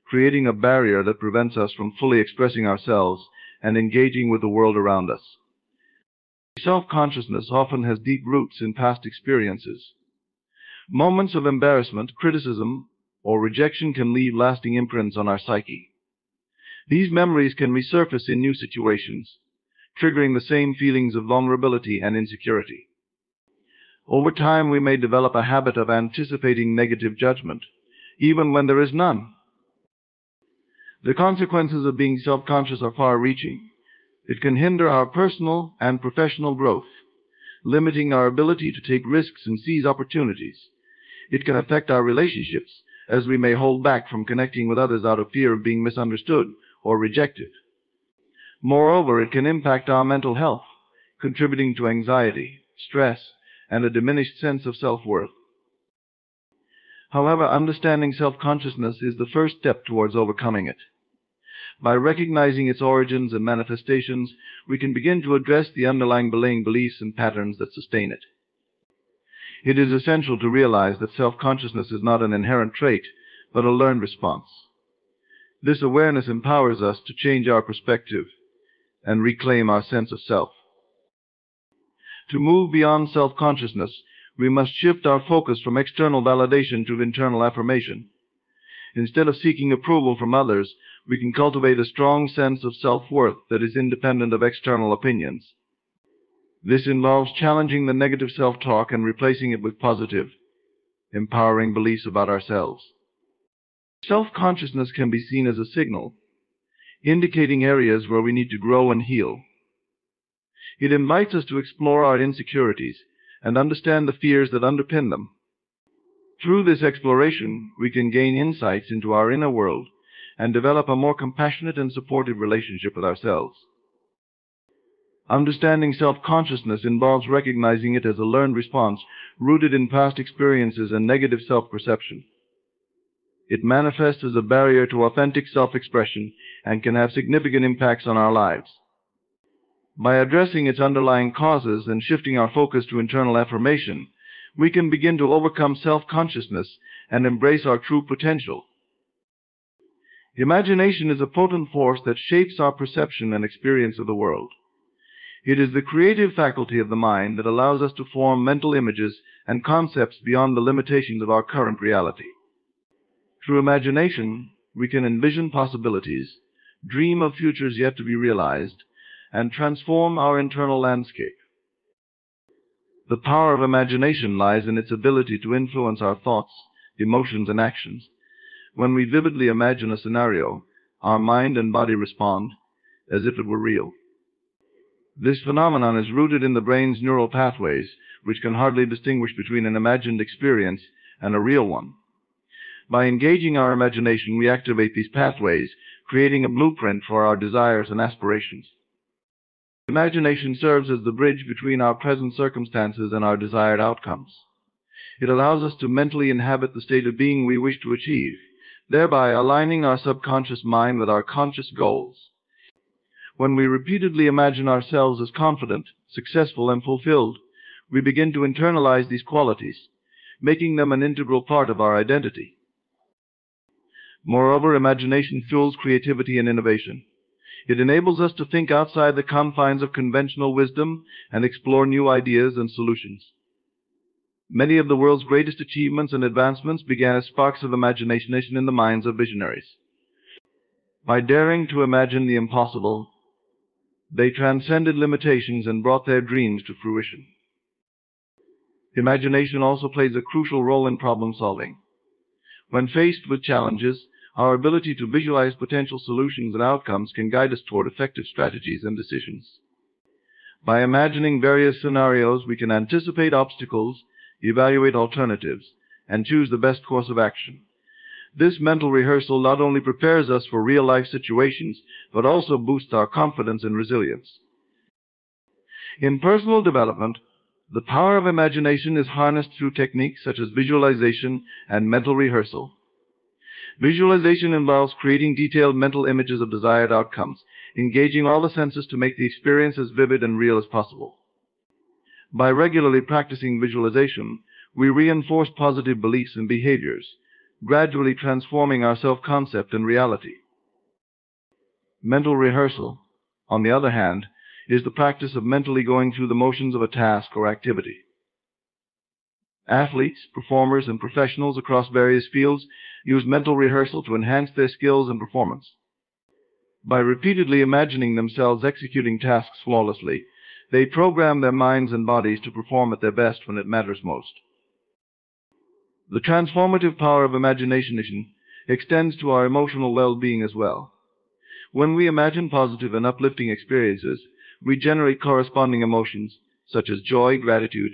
creating a barrier that prevents us from fully expressing ourselves and engaging with the world around us. Self-consciousness often has deep roots in past experiences. Moments of embarrassment, criticism, or rejection can leave lasting imprints on our psyche. These memories can resurface in new situations, triggering the same feelings of vulnerability and insecurity. Over time, we may develop a habit of anticipating negative judgment, even when there is none. The consequences of being self-conscious are far-reaching. It can hinder our personal and professional growth, limiting our ability to take risks and seize opportunities. It can affect our relationships, as we may hold back from connecting with others out of fear of being misunderstood or rejected. Moreover, it can impact our mental health, contributing to anxiety, stress, and a diminished sense of self-worth. However, understanding self-consciousness is the first step towards overcoming it. By recognizing its origins and manifestations, we can begin to address the underlying beliefs and patterns that sustain it. It is essential to realize that self-consciousness is not an inherent trait, but a learned response. This awareness empowers us to change our perspective and reclaim our sense of self. To move beyond self-consciousness, we must shift our focus from external validation to internal affirmation. Instead of seeking approval from others, we can cultivate a strong sense of self-worth that is independent of external opinions. This involves challenging the negative self-talk and replacing it with positive, empowering beliefs about ourselves. Self-consciousness can be seen as a signal, indicating areas where we need to grow and heal. It invites us to explore our insecurities and understand the fears that underpin them. Through this exploration, we can gain insights into our inner world and develop a more compassionate and supportive relationship with ourselves. Understanding self-consciousness involves recognizing it as a learned response rooted in past experiences and negative self-perception. It manifests as a barrier to authentic self-expression and can have significant impacts on our lives. By addressing its underlying causes and shifting our focus to internal affirmation, we can begin to overcome self-consciousness and embrace our true potential. Imagination is a potent force that shapes our perception and experience of the world. It is the creative faculty of the mind that allows us to form mental images and concepts beyond the limitations of our current reality. Through imagination, we can envision possibilities, dream of futures yet to be realized, and transform our internal landscape. The power of imagination lies in its ability to influence our thoughts, emotions, and actions. When we vividly imagine a scenario, our mind and body respond as if it were real. This phenomenon is rooted in the brain's neural pathways, which can hardly distinguish between an imagined experience and a real one. By engaging our imagination, we activate these pathways, creating a blueprint for our desires and aspirations. Imagination serves as the bridge between our present circumstances and our desired outcomes. It allows us to mentally inhabit the state of being we wish to achieve, thereby aligning our subconscious mind with our conscious goals. When we repeatedly imagine ourselves as confident, successful, and fulfilled, we begin to internalize these qualities, making them an integral part of our identity. Moreover, imagination fuels creativity and innovation. It enables us to think outside the confines of conventional wisdom and explore new ideas and solutions. Many of the world's greatest achievements and advancements began as sparks of imagination in the minds of visionaries. By daring to imagine the impossible, they transcended limitations and brought their dreams to fruition. Imagination also plays a crucial role in problem solving. When faced with challenges, our ability to visualize potential solutions and outcomes can guide us toward effective strategies and decisions. By imagining various scenarios, we can anticipate obstacles, evaluate alternatives, and choose the best course of action. This mental rehearsal not only prepares us for real-life situations, but also boosts our confidence and resilience. In personal development, the power of imagination is harnessed through techniques such as visualization and mental rehearsal. Visualization involves creating detailed mental images of desired outcomes, engaging all the senses to make the experience as vivid and real as possible. By regularly practicing visualization, we reinforce positive beliefs and behaviors, gradually transforming our self-concept and reality. Mental rehearsal, on the other hand, is the practice of mentally going through the motions of a task or activity. Athletes, performers, and professionals across various fields use mental rehearsal to enhance their skills and performance. By repeatedly imagining themselves executing tasks flawlessly, they program their minds and bodies to perform at their best when it matters most. The transformative power of imagination extends to our emotional well-being as well. When we imagine positive and uplifting experiences, we generate corresponding emotions such as joy, gratitude,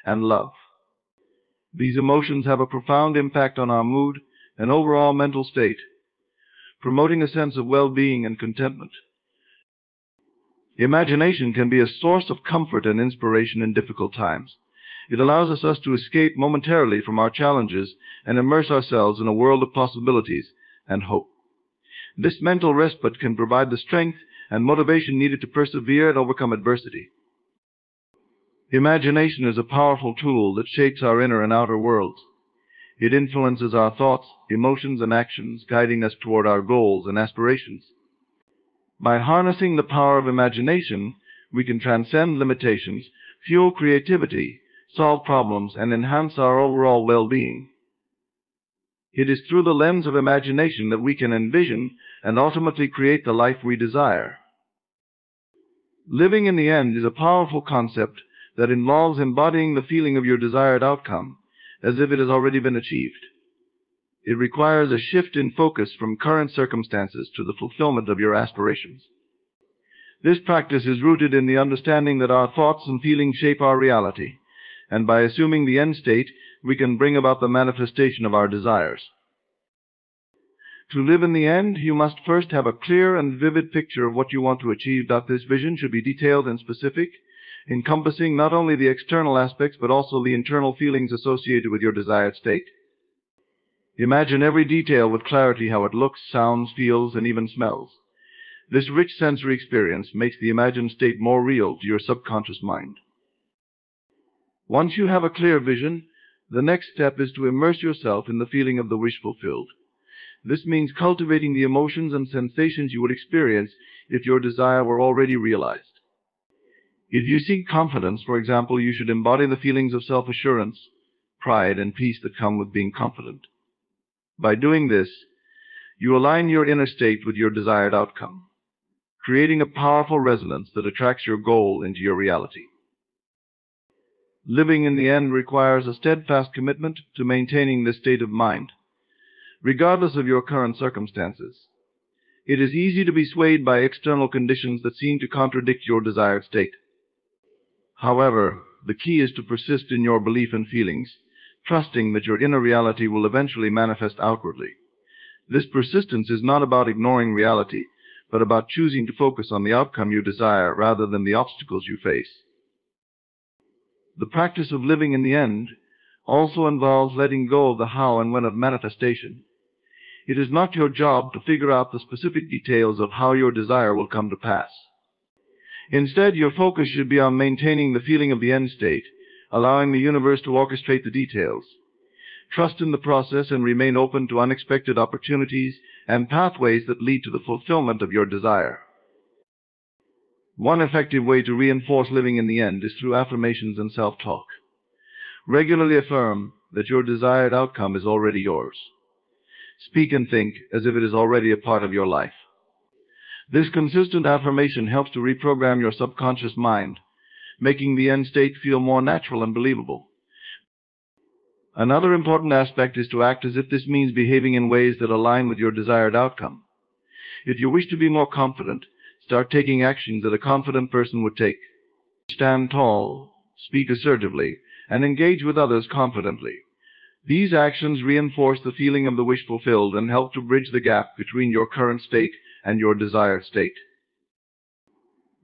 and love. These emotions have a profound impact on our mood and overall mental state, promoting a sense of well-being and contentment. Imagination can be a source of comfort and inspiration in difficult times. It allows us to escape momentarily from our challenges and immerse ourselves in a world of possibilities and hope. This mental respite can provide the strength and motivation needed to persevere and overcome adversity. Imagination is a powerful tool that shapes our inner and outer worlds. It influences our thoughts, emotions, and actions, guiding us toward our goals and aspirations. By harnessing the power of imagination, we can transcend limitations, fuel creativity, solve problems, and enhance our overall well-being. It is through the lens of imagination that we can envision and ultimately create the life we desire. Living in the end is a powerful concept that involves embodying the feeling of your desired outcome as if it has already been achieved. It requires a shift in focus from current circumstances to the fulfillment of your aspirations. This practice is rooted in the understanding that our thoughts and feelings shape our reality, and by assuming the end state, we can bring about the manifestation of our desires. To live in the end, you must first have a clear and vivid picture of what you want to achieve. This vision should be detailed and specific, encompassing not only the external aspects but also the internal feelings associated with your desired state. Imagine every detail with clarity, how it looks, sounds, feels, and even smells. This rich sensory experience makes the imagined state more real to your subconscious mind. Once you have a clear vision, the next step is to immerse yourself in the feeling of the wish fulfilled. This means cultivating the emotions and sensations you would experience if your desire were already realized. If you seek confidence, for example, you should embody the feelings of self-assurance, pride, and peace that come with being confident. By doing this, you align your inner state with your desired outcome, creating a powerful resonance that attracts your goal into your reality. Living in the end requires a steadfast commitment to maintaining this state of mind, regardless of your current circumstances. It is easy to be swayed by external conditions that seem to contradict your desired state. However, the key is to persist in your belief and feelings, trusting that your inner reality will eventually manifest outwardly. This persistence is not about ignoring reality, but about choosing to focus on the outcome you desire rather than the obstacles you face. The practice of living in the end also involves letting go of the how and when of manifestation. It is not your job to figure out the specific details of how your desire will come to pass. Instead, your focus should be on maintaining the feeling of the end state, allowing the universe to orchestrate the details. Trust in the process and remain open to unexpected opportunities and pathways that lead to the fulfillment of your desire. One effective way to reinforce living in the end is through affirmations and self-talk. Regularly affirm that your desired outcome is already yours. Speak and think as if it is already a part of your life. This consistent affirmation helps to reprogram your subconscious mind, making the end state feel more natural and believable. Another important aspect is to act as if this means behaving in ways that align with your desired outcome. If you wish to be more confident, start taking actions that a confident person would take. Stand tall, speak assertively, and engage with others confidently. These actions reinforce the feeling of the wish fulfilled and help to bridge the gap between your current state and your desired state.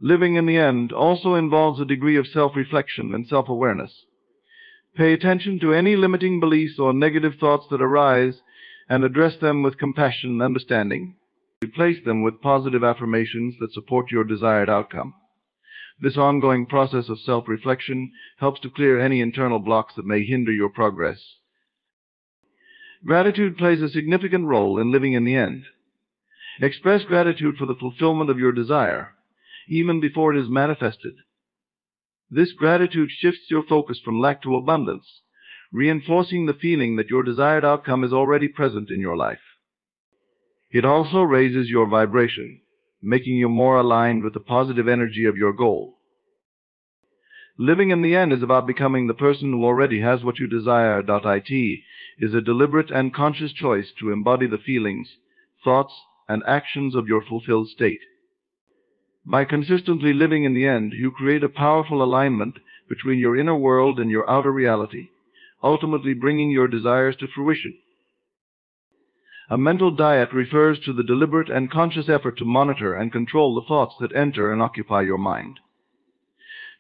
Living in the end also involves a degree of self-reflection and self-awareness. Pay attention to any limiting beliefs or negative thoughts that arise and address them with compassion and understanding. Replace them with positive affirmations that support your desired outcome. This ongoing process of self-reflection helps to clear any internal blocks that may hinder your progress. Gratitude plays a significant role in living in the end. Express gratitude for the fulfillment of your desire, even before it is manifested. This gratitude shifts your focus from lack to abundance, reinforcing the feeling that your desired outcome is already present in your life. It also raises your vibration, making you more aligned with the positive energy of your goal. Living in the end is about becoming the person who already has what you desire. It is a deliberate and conscious choice to embody the feelings, thoughts, and actions of your fulfilled state. By consistently living in the end, you create a powerful alignment between your inner world and your outer reality, ultimately bringing your desires to fruition. A mental diet refers to the deliberate and conscious effort to monitor and control the thoughts that enter and occupy your mind.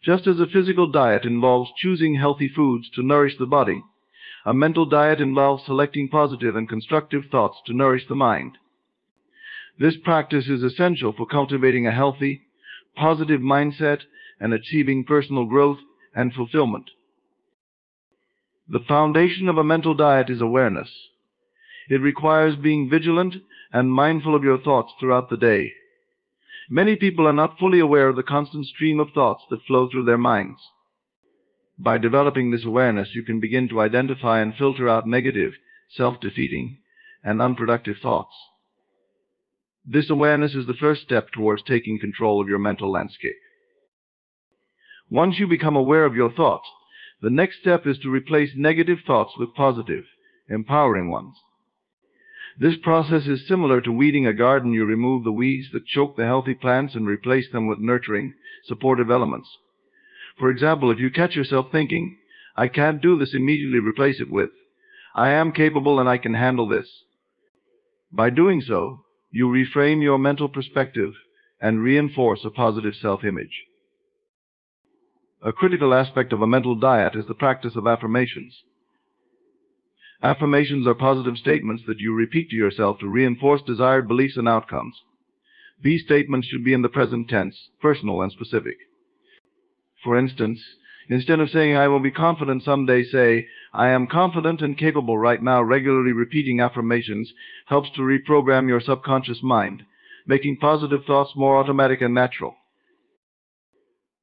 Just as a physical diet involves choosing healthy foods to nourish the body, a mental diet involves selecting positive and constructive thoughts to nourish the mind. This practice is essential for cultivating a healthy, positive mindset and achieving personal growth and fulfillment. The foundation of a mental diet is awareness. It requires being vigilant and mindful of your thoughts throughout the day. Many people are not fully aware of the constant stream of thoughts that flow through their minds. By developing this awareness, you can begin to identify and filter out negative, self-defeating, and unproductive thoughts. This awareness is the first step towards taking control of your mental landscape. Once you become aware of your thoughts, the next step is to replace negative thoughts with positive, empowering ones. This process is similar to weeding a garden. You remove the weeds that choke the healthy plants and replace them with nurturing, supportive elements. For example, if you catch yourself thinking, "I can't do this," immediately replace it with, "I am capable and I can handle this." By doing so, you reframe your mental perspective and reinforce a positive self-image. A critical aspect of a mental diet is the practice of affirmations. Affirmations are positive statements that you repeat to yourself to reinforce desired beliefs and outcomes. These statements should be in the present tense, personal and specific. For instance, instead of saying, "I will be confident someday," say, "I am confident and capable right now." Regularly repeating affirmations helps to reprogram your subconscious mind, making positive thoughts more automatic and natural.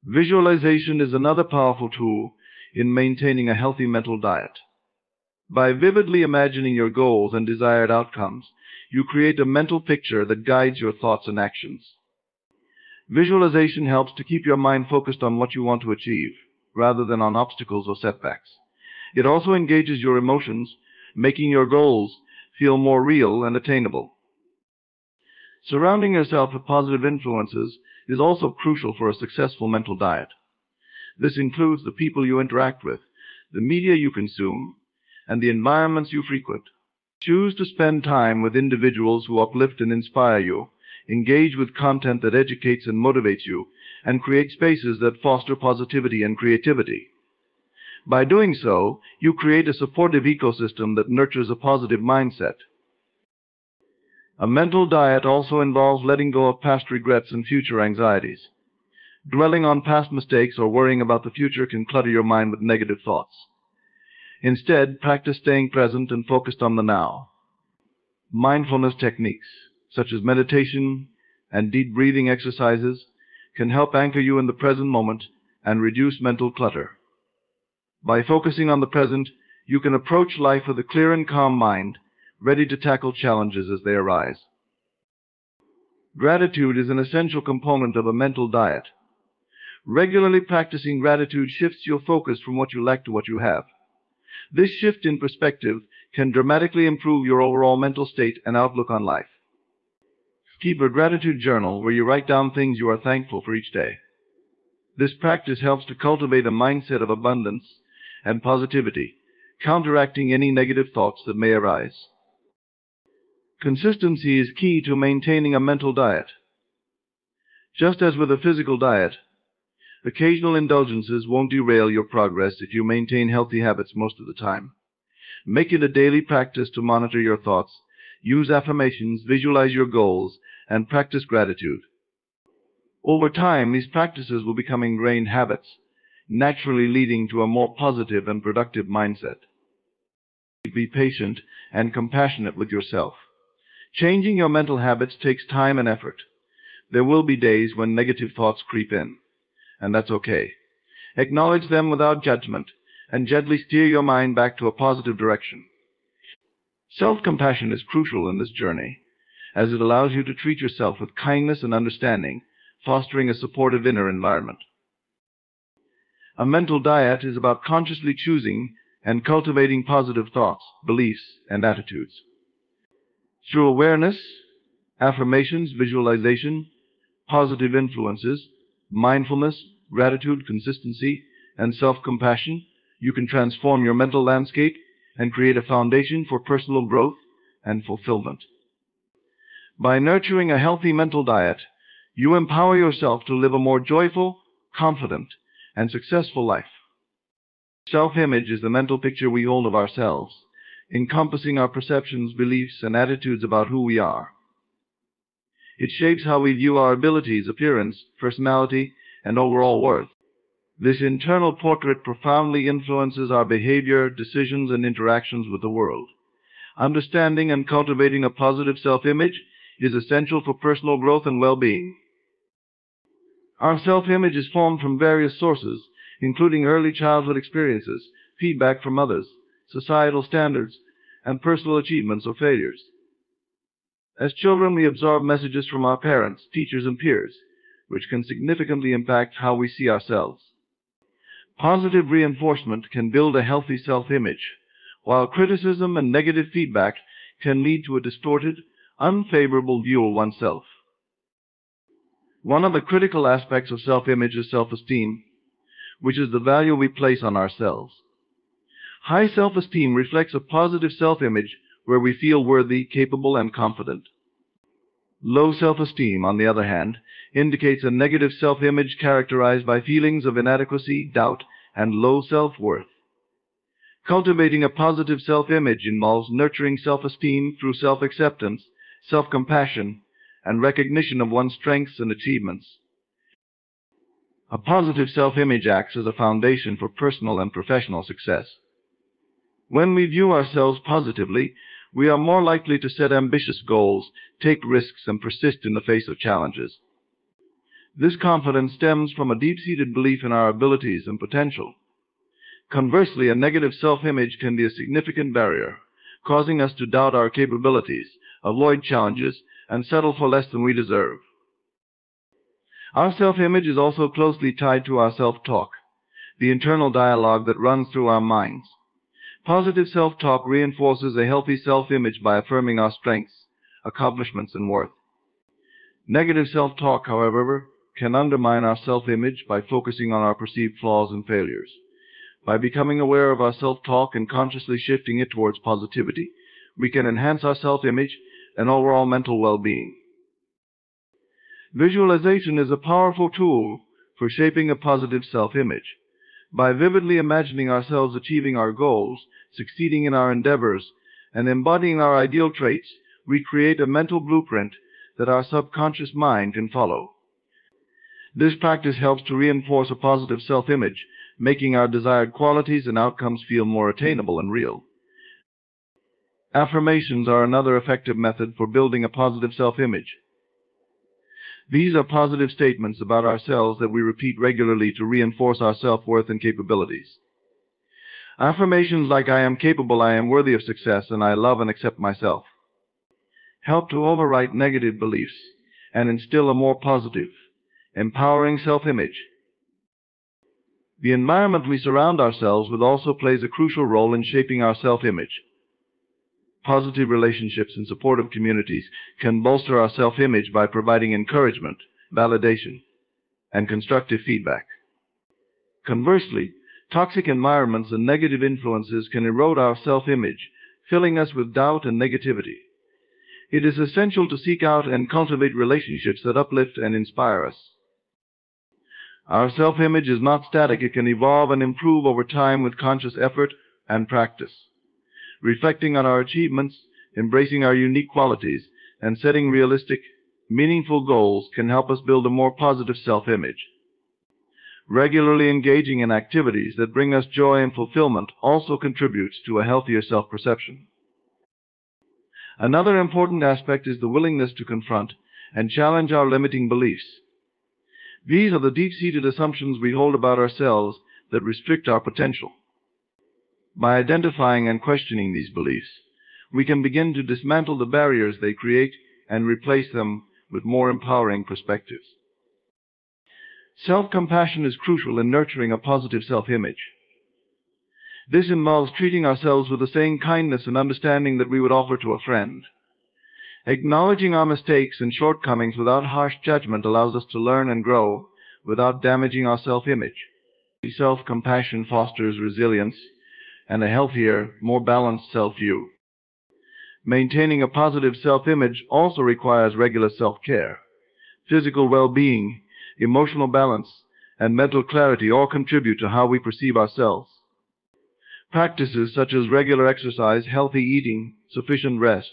Visualization is another powerful tool in maintaining a healthy mental diet. By vividly imagining your goals and desired outcomes, you create a mental picture that guides your thoughts and actions. Visualization helps to keep your mind focused on what you want to achieve, rather than on obstacles or setbacks. It also engages your emotions, making your goals feel more real and attainable. Surrounding yourself with positive influences is also crucial for a successful mental diet. This includes the people you interact with, the media you consume, and the environments you frequent. Choose to spend time with individuals who uplift and inspire you, engage with content that educates and motivates you, and create spaces that foster positivity and creativity. By doing so, you create a supportive ecosystem that nurtures a positive mindset. A mental diet also involves letting go of past regrets and future anxieties. Dwelling on past mistakes or worrying about the future can clutter your mind with negative thoughts. Instead, practice staying present and focused on the now. Mindfulness techniques, such as meditation and deep breathing exercises, can help anchor you in the present moment and reduce mental clutter. By focusing on the present, you can approach life with a clear and calm mind, ready to tackle challenges as they arise. Gratitude is an essential component of a mental diet. Regularly practicing gratitude shifts your focus from what you lack to what you have. This shift in perspective can dramatically improve your overall mental state and outlook on life. Keep a gratitude journal where you write down things you are thankful for each day. This practice helps to cultivate a mindset of abundance and positivity, counteracting any negative thoughts that may arise. Consistency is key to maintaining a mental diet. Just as with a physical diet, occasional indulgences won't derail your progress if you maintain healthy habits most of the time. Make it a daily practice to monitor your thoughts, use affirmations, visualize your goals, and practice gratitude. Over time, these practices will become ingrained habits, naturally leading to a more positive and productive mindset. Be patient and compassionate with yourself. Changing your mental habits takes time and effort. There will be days when negative thoughts creep in, and that's okay. Acknowledge them without judgment and gently steer your mind back to a positive direction. Self-compassion is crucial in this journey, as it allows you to treat yourself with kindness and understanding, fostering a supportive inner environment. A mental diet is about consciously choosing and cultivating positive thoughts, beliefs, and attitudes. Through awareness, affirmations, visualization, positive influences, mindfulness, gratitude, consistency, and self-compassion, you can transform your mental landscape and create a foundation for personal growth and fulfillment. By nurturing a healthy mental diet, you empower yourself to live a more joyful, confident, and successful life. Self-image is the mental picture we hold of ourselves, encompassing our perceptions, beliefs, and attitudes about who we are. It shapes how we view our abilities, appearance, personality, and overall worth. This internal portrait profoundly influences our behavior, decisions, and interactions with the world. Understanding and cultivating a positive self-image is essential for personal growth and well-being. Our self-image is formed from various sources, including early childhood experiences, feedback from others, societal standards, and personal achievements or failures. As children, we absorb messages from our parents, teachers, and peers, which can significantly impact how we see ourselves. Positive reinforcement can build a healthy self-image, while criticism and negative feedback can lead to a distorted, unfavorable view of oneself. One of the critical aspects of self-image is self-esteem, which is the value we place on ourselves. High self-esteem reflects a positive self-image where we feel worthy, capable, and confident. Low self-esteem, on the other hand, indicates a negative self-image characterized by feelings of inadequacy, doubt, and low self-worth. Cultivating a positive self-image involves nurturing self-esteem through self-acceptance, self-compassion, and recognition of one's strengths and achievements. A positive self-image acts as a foundation for personal and professional success. When we view ourselves positively, we are more likely to set ambitious goals, take risks, and persist in the face of challenges. This confidence stems from a deep-seated belief in our abilities and potential. Conversely, a negative self-image can be a significant barrier, causing us to doubt our capabilities, avoid challenges, and settle for less than we deserve. Our self-image is also closely tied to our self-talk, the internal dialogue that runs through our minds. Positive self-talk reinforces a healthy self-image by affirming our strengths, accomplishments, and worth. Negative self-talk, however, can undermine our self-image by focusing on our perceived flaws and failures. By becoming aware of our self-talk and consciously shifting it towards positivity, we can enhance our self-image and overall mental well-being. Visualization is a powerful tool for shaping a positive self-image. By vividly imagining ourselves achieving our goals, succeeding in our endeavors, and embodying our ideal traits, we create a mental blueprint that our subconscious mind can follow. This practice helps to reinforce a positive self-image, making our desired qualities and outcomes feel more attainable and real. Affirmations are another effective method for building a positive self-image. These are positive statements about ourselves that we repeat regularly to reinforce our self-worth and capabilities. Affirmations like "I am capable," "I am worthy of success," and "I love and accept myself" help to overwrite negative beliefs and instill a more positive, empowering self-image. The environment we surround ourselves with also plays a crucial role in shaping our self-image. Positive relationships and supportive communities can bolster our self-image by providing encouragement, validation, and constructive feedback. Conversely, toxic environments and negative influences can erode our self-image, filling us with doubt and negativity. It is essential to seek out and cultivate relationships that uplift and inspire us. Our self-image is not static. It can evolve and improve over time with conscious effort and practice. Reflecting on our achievements, embracing our unique qualities, and setting realistic, meaningful goals can help us build a more positive self-image. Regularly engaging in activities that bring us joy and fulfillment also contributes to a healthier self-perception. Another important aspect is the willingness to confront and challenge our limiting beliefs. These are the deep-seated assumptions we hold about ourselves that restrict our potential. By identifying and questioning these beliefs, we can begin to dismantle the barriers they create and replace them with more empowering perspectives. Self-compassion is crucial in nurturing a positive self-image. This involves treating ourselves with the same kindness and understanding that we would offer to a friend. Acknowledging our mistakes and shortcomings without harsh judgment allows us to learn and grow without damaging our self-image. Self-compassion fosters resilience and a healthier, more balanced self-view. Maintaining a positive self-image also requires regular self-care. Physical well-being, emotional balance, and mental clarity all contribute to how we perceive ourselves. Practices such as regular exercise, healthy eating, sufficient rest,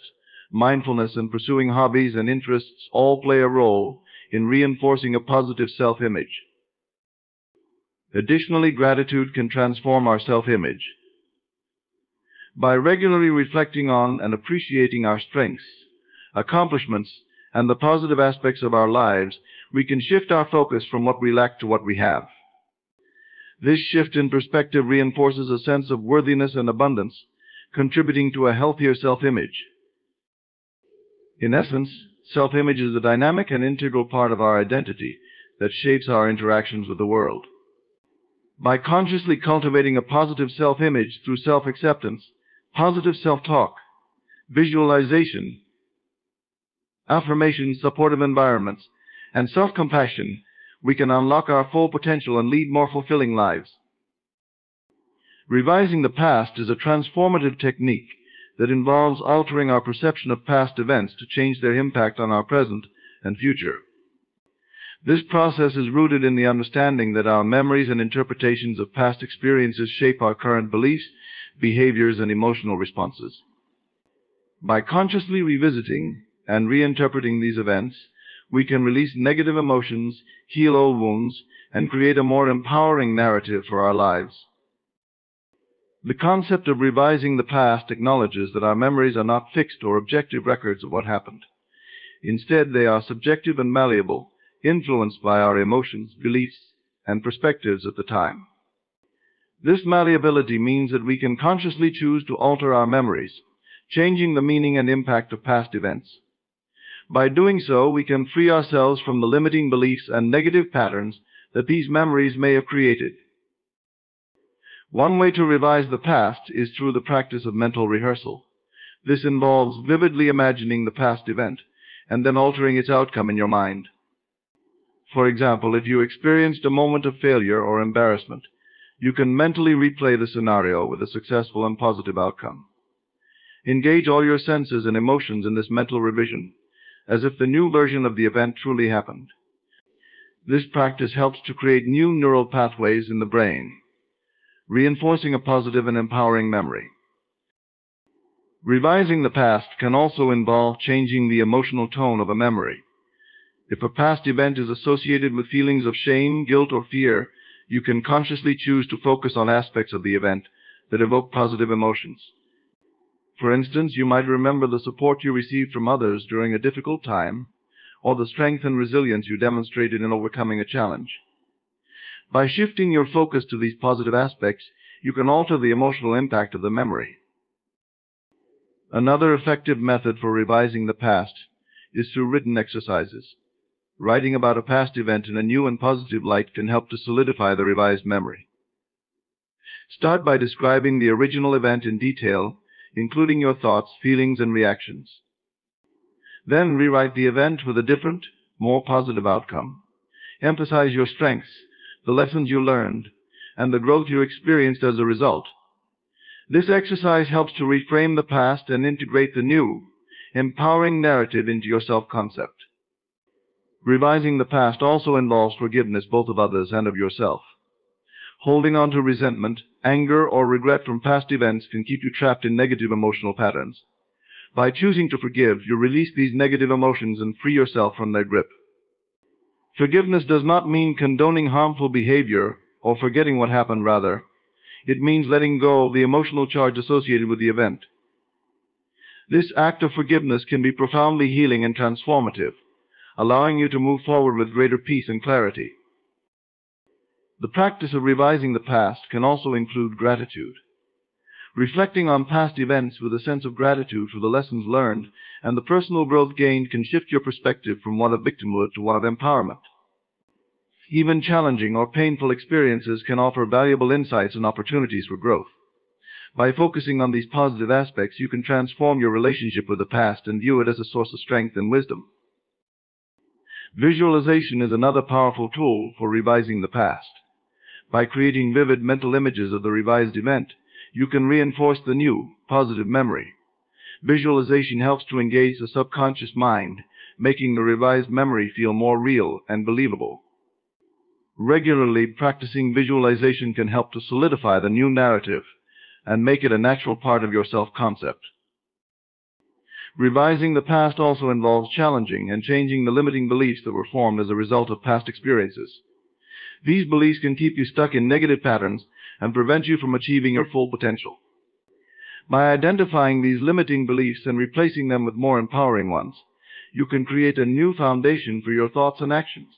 mindfulness, and pursuing hobbies and interests all play a role in reinforcing a positive self-image. Additionally, gratitude can transform our self-image. By regularly reflecting on and appreciating our strengths, accomplishments, and the positive aspects of our lives, we can shift our focus from what we lack to what we have. This shift in perspective reinforces a sense of worthiness and abundance, contributing to a healthier self-image. In essence, self-image is a dynamic and integral part of our identity that shapes our interactions with the world. By consciously cultivating a positive self-image through self-acceptance, positive self-talk, visualization, affirmation, supportive environments, and self-compassion, we can unlock our full potential and lead more fulfilling lives. Revising the past is a transformative technique that involves altering our perception of past events to change their impact on our present and future. This process is rooted in the understanding that our memories and interpretations of past experiences shape our current beliefs, behaviors, and emotional responses. By consciously revisiting and reinterpreting these events, we can release negative emotions, heal old wounds, and create a more empowering narrative for our lives. The concept of revising the past acknowledges that our memories are not fixed or objective records of what happened. Instead, they are subjective and malleable, influenced by our emotions, beliefs, and perspectives at the time. This malleability means that we can consciously choose to alter our memories, changing the meaning and impact of past events. By doing so, we can free ourselves from the limiting beliefs and negative patterns that these memories may have created. One way to revise the past is through the practice of mental rehearsal. This involves vividly imagining the past event and then altering its outcome in your mind. For example, if you experienced a moment of failure or embarrassment, you can mentally replay the scenario with a successful and positive outcome. Engage all your senses and emotions in this mental revision, as if the new version of the event truly happened. This practice helps to create new neural pathways in the brain, reinforcing a positive and empowering memory. Revising the past can also involve changing the emotional tone of a memory. If a past event is associated with feelings of shame, guilt, or fear, you can consciously choose to focus on aspects of the event that evoke positive emotions. For instance, you might remember the support you received from others during a difficult time, or the strength and resilience you demonstrated in overcoming a challenge. By shifting your focus to these positive aspects, you can alter the emotional impact of the memory. Another effective method for revising the past is through written exercises. Writing about a past event in a new and positive light can help to solidify the revised memory. Start by describing the original event in detail, including your thoughts, feelings, and reactions. Then rewrite the event with a different, more positive outcome. Emphasize your strengths, the lessons you learned, and the growth you experienced as a result. This exercise helps to reframe the past and integrate the new, empowering narrative into your self-concept. Revising the past also involves forgiveness both of others and of yourself. Holding on to resentment, anger, or regret from past events can keep you trapped in negative emotional patterns. By choosing to forgive, you release these negative emotions and free yourself from their grip. Forgiveness does not mean condoning harmful behavior or forgetting what happened, rather. It means letting go of the emotional charge associated with the event. This act of forgiveness can be profoundly healing and transformative, allowing you to move forward with greater peace and clarity. The practice of revising the past can also include gratitude. Reflecting on past events with a sense of gratitude for the lessons learned and the personal growth gained can shift your perspective from one of victimhood to one of empowerment. Even challenging or painful experiences can offer valuable insights and opportunities for growth. By focusing on these positive aspects, you can transform your relationship with the past and view it as a source of strength and wisdom. Visualization is another powerful tool for revising the past. By creating vivid mental images of the revised event, you can reinforce the new, positive memory. Visualization helps to engage the subconscious mind, making the revised memory feel more real and believable. Regularly practicing visualization can help to solidify the new narrative and make it a natural part of your self-concept. Revising the past also involves challenging and changing the limiting beliefs that were formed as a result of past experiences. These beliefs can keep you stuck in negative patterns and prevent you from achieving your full potential. By identifying these limiting beliefs and replacing them with more empowering ones, you can create a new foundation for your thoughts and actions.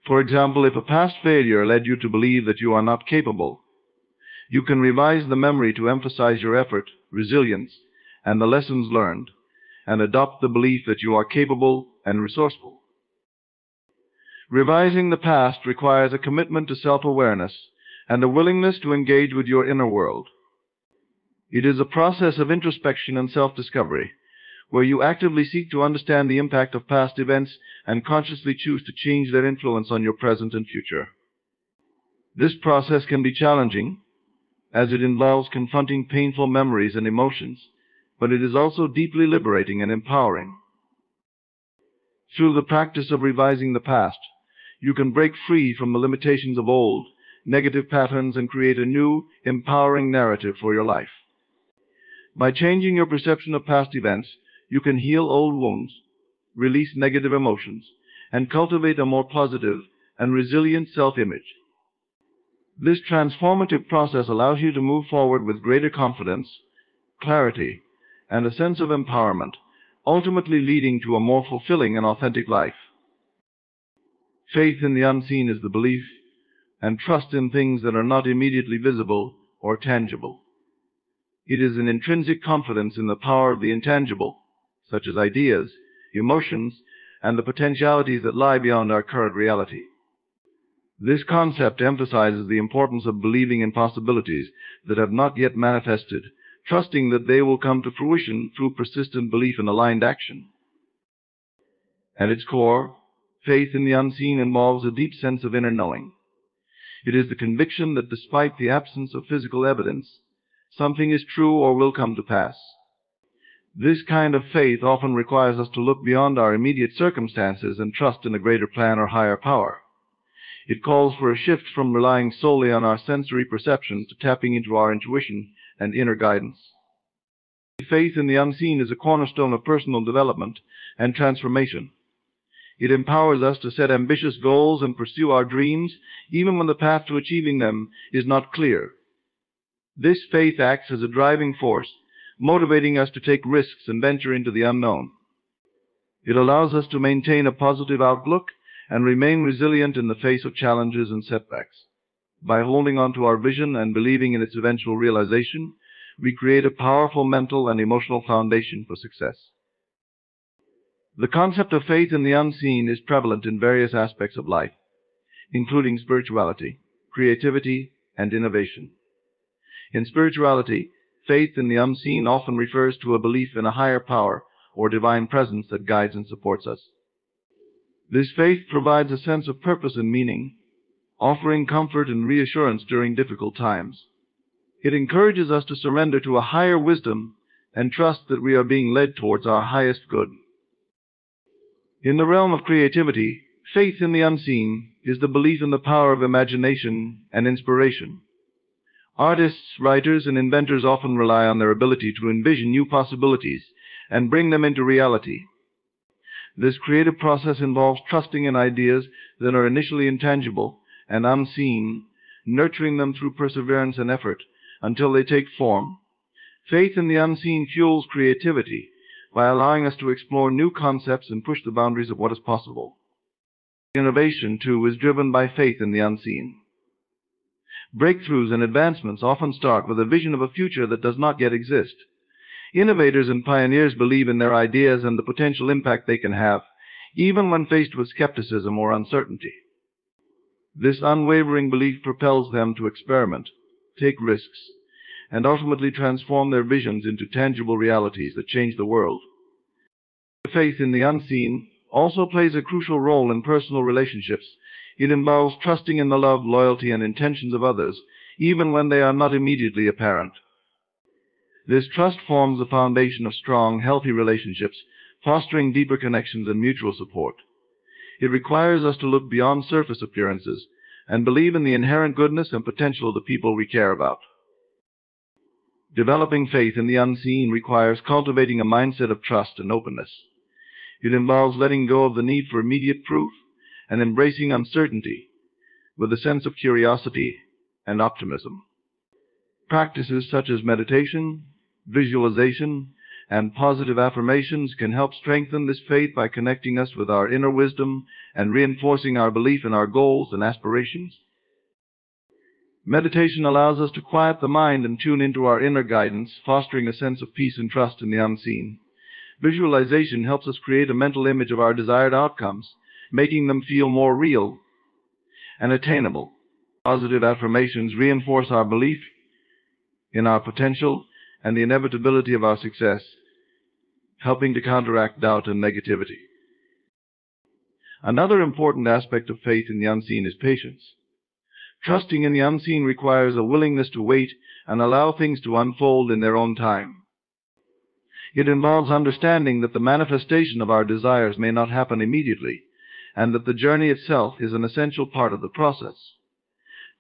For example, if a past failure led you to believe that you are not capable, you can revise the memory to emphasize your effort, resilience, and the lessons learned, and adopt the belief that you are capable and resourceful. Revising the past requires a commitment to self-awareness and a willingness to engage with your inner world. It is a process of introspection and self-discovery, where you actively seek to understand the impact of past events and consciously choose to change their influence on your present and future. This process can be challenging, as it involves confronting painful memories and emotions but it is also deeply liberating and empowering. Through the practice of revising the past, you can break free from the limitations of old, negative patterns and create a new, empowering narrative for your life. By changing your perception of past events, you can heal old wounds, release negative emotions, and cultivate a more positive and resilient self-image. This transformative process allows you to move forward with greater confidence, clarity, and a sense of empowerment, ultimately leading to a more fulfilling and authentic life. Faith in the unseen is the belief and trust in things that are not immediately visible or tangible. It is an intrinsic confidence in the power of the intangible, such as ideas, emotions, and the potentialities that lie beyond our current reality. This concept emphasizes the importance of believing in possibilities that have not yet manifested, trusting that they will come to fruition through persistent belief and aligned action. At its core, faith in the unseen involves a deep sense of inner knowing. It is the conviction that despite the absence of physical evidence, something is true or will come to pass. This kind of faith often requires us to look beyond our immediate circumstances and trust in a greater plan or higher power. It calls for a shift from relying solely on our sensory perceptions to tapping into our intuition and inner guidance. Faith in the unseen is a cornerstone of personal development and transformation. It empowers us to set ambitious goals and pursue our dreams, even when the path to achieving them is not clear. This faith acts as a driving force, motivating us to take risks and venture into the unknown. It allows us to maintain a positive outlook and remain resilient in the face of challenges and setbacks. By holding on to our vision and believing in its eventual realization, we create a powerful mental and emotional foundation for success. The concept of faith in the unseen is prevalent in various aspects of life, including spirituality, creativity, and innovation. In spirituality, faith in the unseen often refers to a belief in a higher power or divine presence that guides and supports us. This faith provides a sense of purpose and meaning, offering comfort and reassurance during difficult times. It encourages us to surrender to a higher wisdom and trust that we are being led towards our highest good. In the realm of creativity, faith in the unseen is the belief in the power of imagination and inspiration. Artists, writers, and inventors often rely on their ability to envision new possibilities and bring them into reality. This creative process involves trusting in ideas that are initially intangible and unseen, nurturing them through perseverance and effort until they take form. Faith in the unseen fuels creativity by allowing us to explore new concepts and push the boundaries of what is possible. Innovation, too, is driven by faith in the unseen. Breakthroughs and advancements often start with a vision of a future that does not yet exist. Innovators and pioneers believe in their ideas and the potential impact they can have, even when faced with skepticism or uncertainty. This unwavering belief propels them to experiment, take risks, and ultimately transform their visions into tangible realities that change the world. Faith in the unseen also plays a crucial role in personal relationships. It involves trusting in the love, loyalty, and intentions of others, even when they are not immediately apparent. This trust forms the foundation of strong, healthy relationships, fostering deeper connections and mutual support. It requires us to look beyond surface appearances and believe in the inherent goodness and potential of the people we care about. Developing faith in the unseen requires cultivating a mindset of trust and openness. It involves letting go of the need for immediate proof and embracing uncertainty with a sense of curiosity and optimism. Practices such as meditation, visualization, and positive affirmations can help strengthen this faith by connecting us with our inner wisdom and reinforcing our belief in our goals and aspirations. Meditation allows us to quiet the mind and tune into our inner guidance, fostering a sense of peace and trust in the unseen. Visualization helps us create a mental image of our desired outcomes, making them feel more real and attainable. Positive affirmations reinforce our belief in our potential and the inevitability of our success, helping to counteract doubt and negativity. Another important aspect of faith in the unseen is patience. Trusting in the unseen requires a willingness to wait and allow things to unfold in their own time. It involves understanding that the manifestation of our desires may not happen immediately, and that the journey itself is an essential part of the process.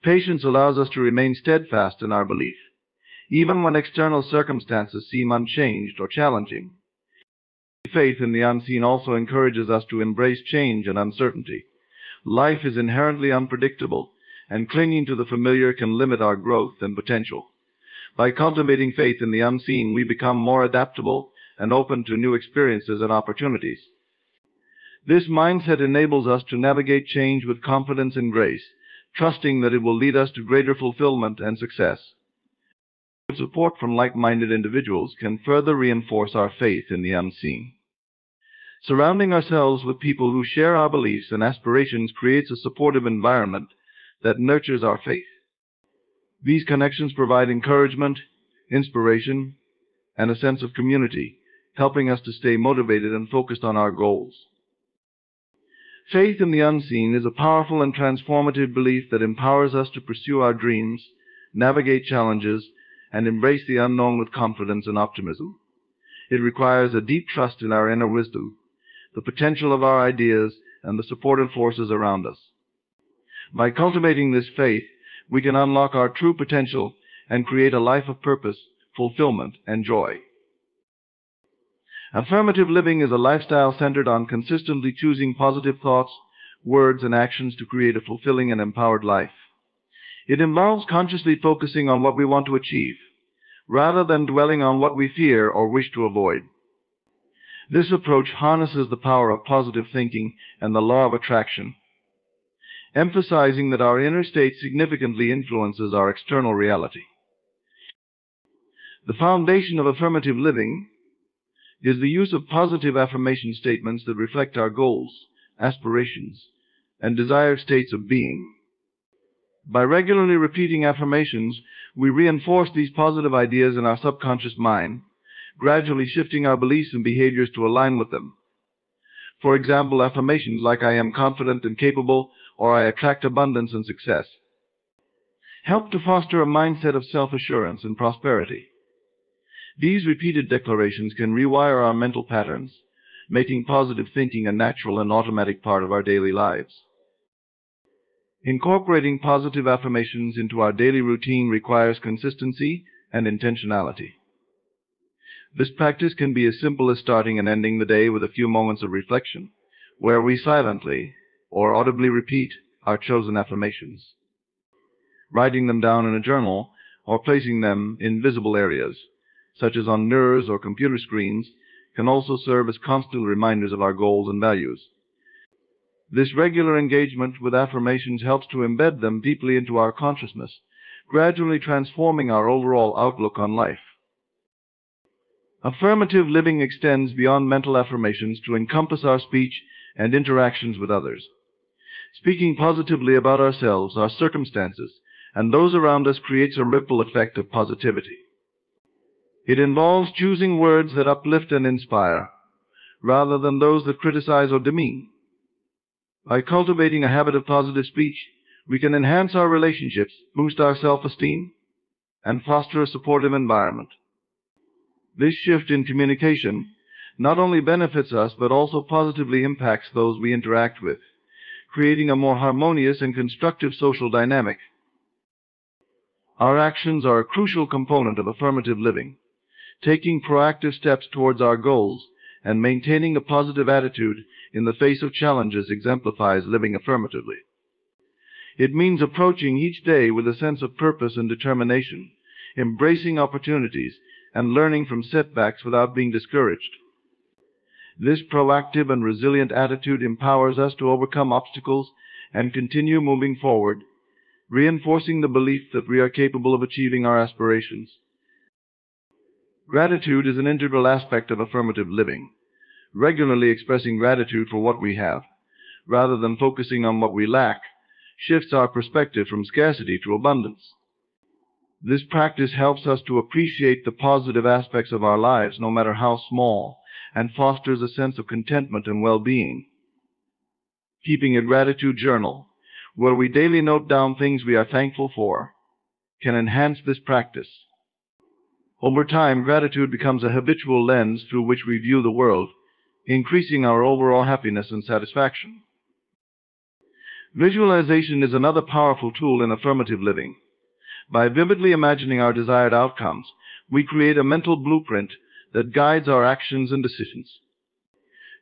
Patience allows us to remain steadfast in our belief, even when external circumstances seem unchanged or challenging. Faith in the unseen also encourages us to embrace change and uncertainty. Life is inherently unpredictable, and clinging to the familiar can limit our growth and potential. By cultivating faith in the unseen, we become more adaptable and open to new experiences and opportunities. This mindset enables us to navigate change with confidence and grace, trusting that it will lead us to greater fulfillment and success. Support from like-minded individuals can further reinforce our faith in the unseen. Surrounding ourselves with people who share our beliefs and aspirations creates a supportive environment that nurtures our faith. These connections provide encouragement, inspiration, and a sense of community, helping us to stay motivated and focused on our goals. Faith in the unseen is a powerful and transformative belief that empowers us to pursue our dreams, navigate challenges, and embrace the unknown with confidence and optimism. It requires a deep trust in our inner wisdom, the potential of our ideas, and the supportive forces around us. By cultivating this faith, we can unlock our true potential and create a life of purpose, fulfillment, and joy. Affirmative living is a lifestyle centered on consistently choosing positive thoughts, words, and actions to create a fulfilling and empowered life. It involves consciously focusing on what we want to achieve, rather than dwelling on what we fear or wish to avoid. This approach harnesses the power of positive thinking and the law of attraction, emphasizing that our inner state significantly influences our external reality. The foundation of affirmative living is the use of positive affirmation statements that reflect our goals, aspirations, and desired states of being. By regularly repeating affirmations, we reinforce these positive ideas in our subconscious mind, gradually shifting our beliefs and behaviors to align with them. For example, affirmations like "I am confident and capable" or "I attract abundance and success" help to foster a mindset of self-assurance and prosperity. These repeated declarations can rewire our mental patterns, making positive thinking a natural and automatic part of our daily lives. Incorporating positive affirmations into our daily routine requires consistency and intentionality. This practice can be as simple as starting and ending the day with a few moments of reflection, where we silently or audibly repeat our chosen affirmations. Writing them down in a journal or placing them in visible areas, such as on mirrors or computer screens, can also serve as constant reminders of our goals and values. This regular engagement with affirmations helps to embed them deeply into our consciousness, gradually transforming our overall outlook on life. Affirmative living extends beyond mental affirmations to encompass our speech and interactions with others. Speaking positively about ourselves, our circumstances, and those around us creates a ripple effect of positivity. It involves choosing words that uplift and inspire, rather than those that criticize or demean. By cultivating a habit of positive speech, we can enhance our relationships, boost our self-esteem, and foster a supportive environment. This shift in communication not only benefits us, but also positively impacts those we interact with, creating a more harmonious and constructive social dynamic. Our actions are a crucial component of affirmative living. Taking proactive steps towards our goals and maintaining a positive attitude in the face of challenges exemplifies living affirmatively. It means approaching each day with a sense of purpose and determination, embracing opportunities, and learning from setbacks without being discouraged. This proactive and resilient attitude empowers us to overcome obstacles and continue moving forward, reinforcing the belief that we are capable of achieving our aspirations. Gratitude is an integral aspect of affirmative living. Regularly expressing gratitude for what we have, rather than focusing on what we lack, shifts our perspective from scarcity to abundance. This practice helps us to appreciate the positive aspects of our lives, no matter how small, and fosters a sense of contentment and well-being. Keeping a gratitude journal, where we daily note down things we are thankful for, can enhance this practice. Over time, gratitude becomes a habitual lens through which we view the world, increasing our overall happiness and satisfaction. Visualization is another powerful tool in affirmative living. By vividly imagining our desired outcomes, we create a mental blueprint that guides our actions and decisions.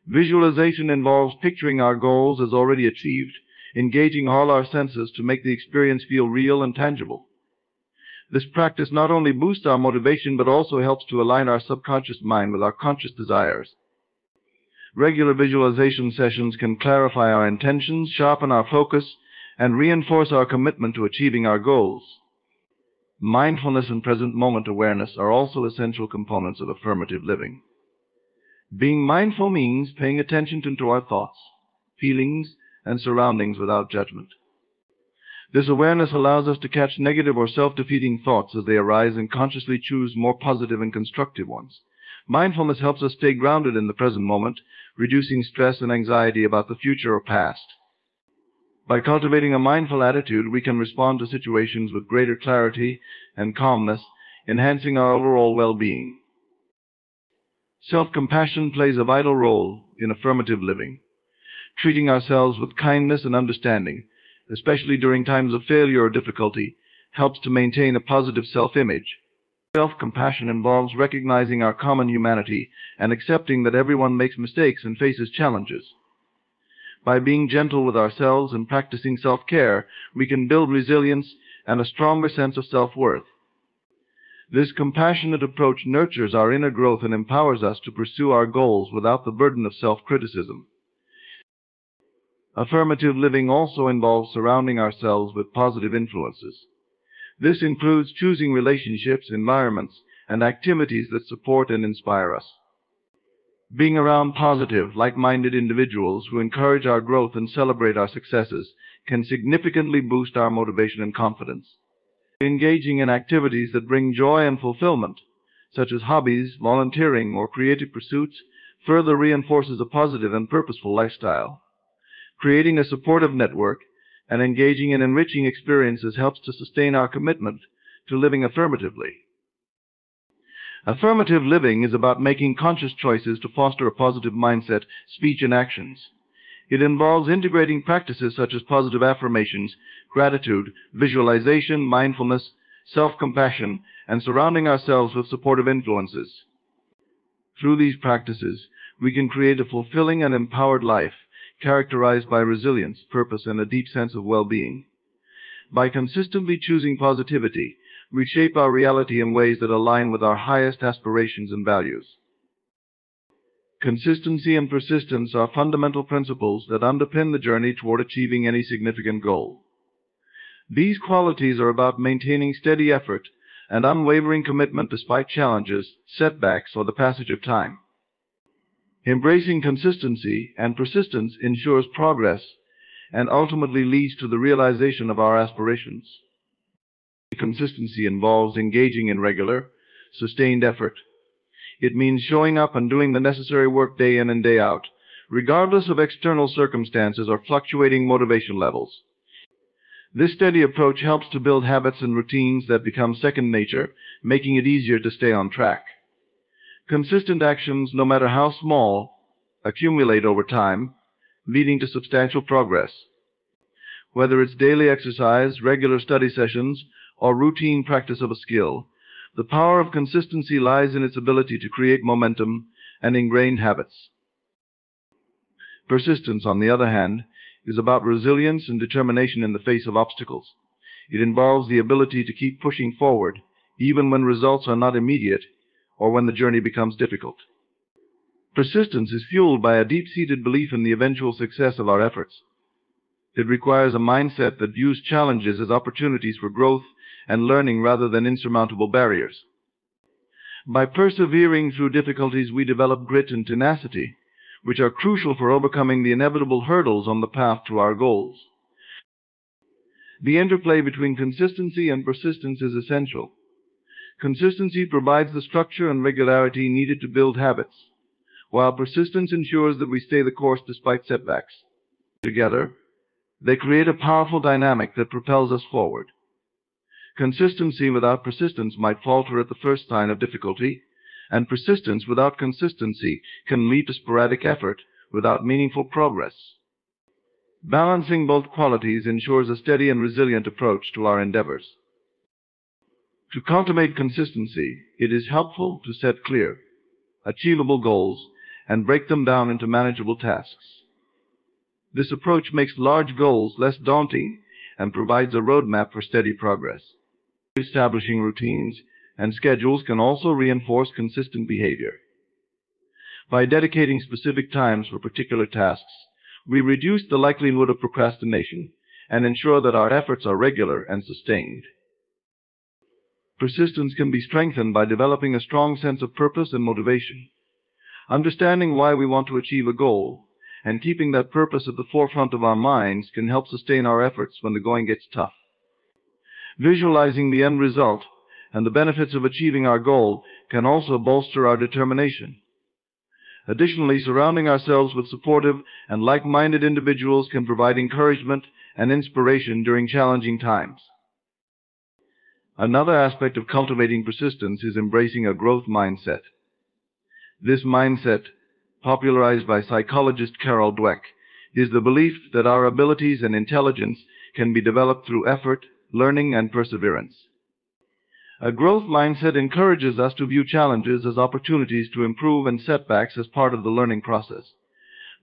Visualization involves picturing our goals as already achieved, engaging all our senses to make the experience feel real and tangible. This practice not only boosts our motivation but also helps to align our subconscious mind with our conscious desires. Regular visualization sessions can clarify our intentions, sharpen our focus, and reinforce our commitment to achieving our goals. Mindfulness and present moment awareness are also essential components of affirmative living. Being mindful means paying attention to our thoughts, feelings, and surroundings without judgment. This awareness allows us to catch negative or self-defeating thoughts as they arise and consciously choose more positive and constructive ones. Mindfulness helps us stay grounded in the present moment, reducing stress and anxiety about the future or past. By cultivating a mindful attitude, we can respond to situations with greater clarity and calmness, enhancing our overall well-being. Self-compassion plays a vital role in affirmative living. Treating ourselves with kindness and understanding, especially during times of failure or difficulty, helps to maintain a positive self-image. Self-compassion involves recognizing our common humanity and accepting that everyone makes mistakes and faces challenges. By being gentle with ourselves and practicing self-care, we can build resilience and a stronger sense of self-worth. This compassionate approach nurtures our inner growth and empowers us to pursue our goals without the burden of self-criticism. Affirmative living also involves surrounding ourselves with positive influences. This includes choosing relationships, environments, and activities that support and inspire us. Being around positive, like-minded individuals who encourage our growth and celebrate our successes can significantly boost our motivation and confidence. Engaging in activities that bring joy and fulfillment, such as hobbies, volunteering, or creative pursuits, further reinforces a positive and purposeful lifestyle. Creating a supportive network and engaging in enriching experiences helps to sustain our commitment to living affirmatively. Affirmative living is about making conscious choices to foster a positive mindset, speech, and actions. It involves integrating practices such as positive affirmations, gratitude, visualization, mindfulness, self-compassion, and surrounding ourselves with supportive influences. Through these practices, we can create a fulfilling and empowered life, characterized by resilience, purpose, and a deep sense of well-being. By consistently choosing positivity, we shape our reality in ways that align with our highest aspirations and values. Consistency and persistence are fundamental principles that underpin the journey toward achieving any significant goal. These qualities are about maintaining steady effort and unwavering commitment despite challenges, setbacks, or the passage of time. Embracing consistency and persistence ensures progress and ultimately leads to the realization of our aspirations. Consistency involves engaging in regular, sustained effort. It means showing up and doing the necessary work day in and day out, regardless of external circumstances or fluctuating motivation levels. This steady approach helps to build habits and routines that become second nature, making it easier to stay on track. Consistent actions, no matter how small, accumulate over time, leading to substantial progress. Whether it's daily exercise, regular study sessions, or routine practice of a skill, the power of consistency lies in its ability to create momentum and ingrained habits. Persistence, on the other hand, is about resilience and determination in the face of obstacles. It involves the ability to keep pushing forward, even when results are not immediate or when the journey becomes difficult. Persistence is fueled by a deep-seated belief in the eventual success of our efforts. It requires a mindset that views challenges as opportunities for growth and learning rather than insurmountable barriers. By persevering through difficulties, we develop grit and tenacity, which are crucial for overcoming the inevitable hurdles on the path to our goals. The interplay between consistency and persistence is essential. Consistency provides the structure and regularity needed to build habits, while persistence ensures that we stay the course despite setbacks. Together, they create a powerful dynamic that propels us forward. Consistency without persistence might falter at the first sign of difficulty, and persistence without consistency can lead to sporadic effort without meaningful progress. Balancing both qualities ensures a steady and resilient approach to our endeavors. To cultivate consistency, it is helpful to set clear, achievable goals and break them down into manageable tasks. This approach makes large goals less daunting and provides a roadmap for steady progress. Establishing routines and schedules can also reinforce consistent behavior. By dedicating specific times for particular tasks, we reduce the likelihood of procrastination and ensure that our efforts are regular and sustained. Persistence can be strengthened by developing a strong sense of purpose and motivation. Understanding why we want to achieve a goal and keeping that purpose at the forefront of our minds can help sustain our efforts when the going gets tough. Visualizing the end result and the benefits of achieving our goal can also bolster our determination. Additionally, surrounding ourselves with supportive and like-minded individuals can provide encouragement and inspiration during challenging times. Another aspect of cultivating persistence is embracing a growth mindset. This mindset, popularized by psychologist Carol Dweck, is the belief that our abilities and intelligence can be developed through effort, learning, and perseverance. A growth mindset encourages us to view challenges as opportunities to improve and setbacks as part of the learning process.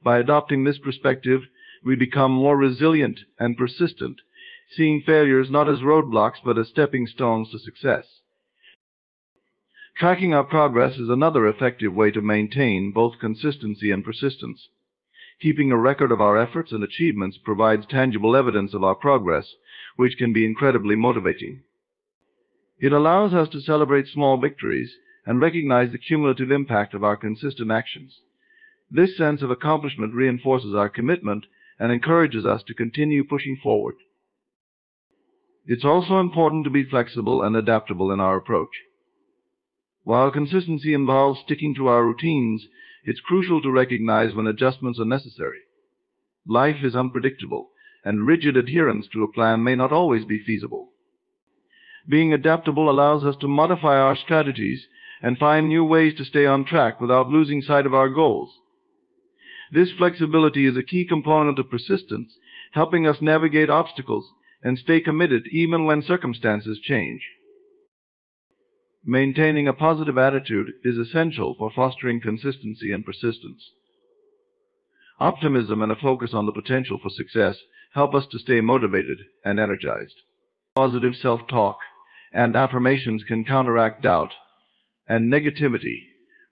By adopting this perspective, we become more resilient and persistent, seeing failures not as roadblocks but as stepping stones to success. Tracking our progress is another effective way to maintain both consistency and persistence. Keeping a record of our efforts and achievements provides tangible evidence of our progress, which can be incredibly motivating. It allows us to celebrate small victories and recognize the cumulative impact of our consistent actions. This sense of accomplishment reinforces our commitment and encourages us to continue pushing forward. It's also important to be flexible and adaptable in our approach. While consistency involves sticking to our routines, it's crucial to recognize when adjustments are necessary. Life is unpredictable, and rigid adherence to a plan may not always be feasible. Being adaptable allows us to modify our strategies and find new ways to stay on track without losing sight of our goals. This flexibility is a key component of persistence, helping us navigate obstacles and stay committed even when circumstances change. Maintaining a positive attitude is essential for fostering consistency and persistence. Optimism and a focus on the potential for success help us to stay motivated and energized. Positive self-talk and affirmations can counteract doubt and negativity,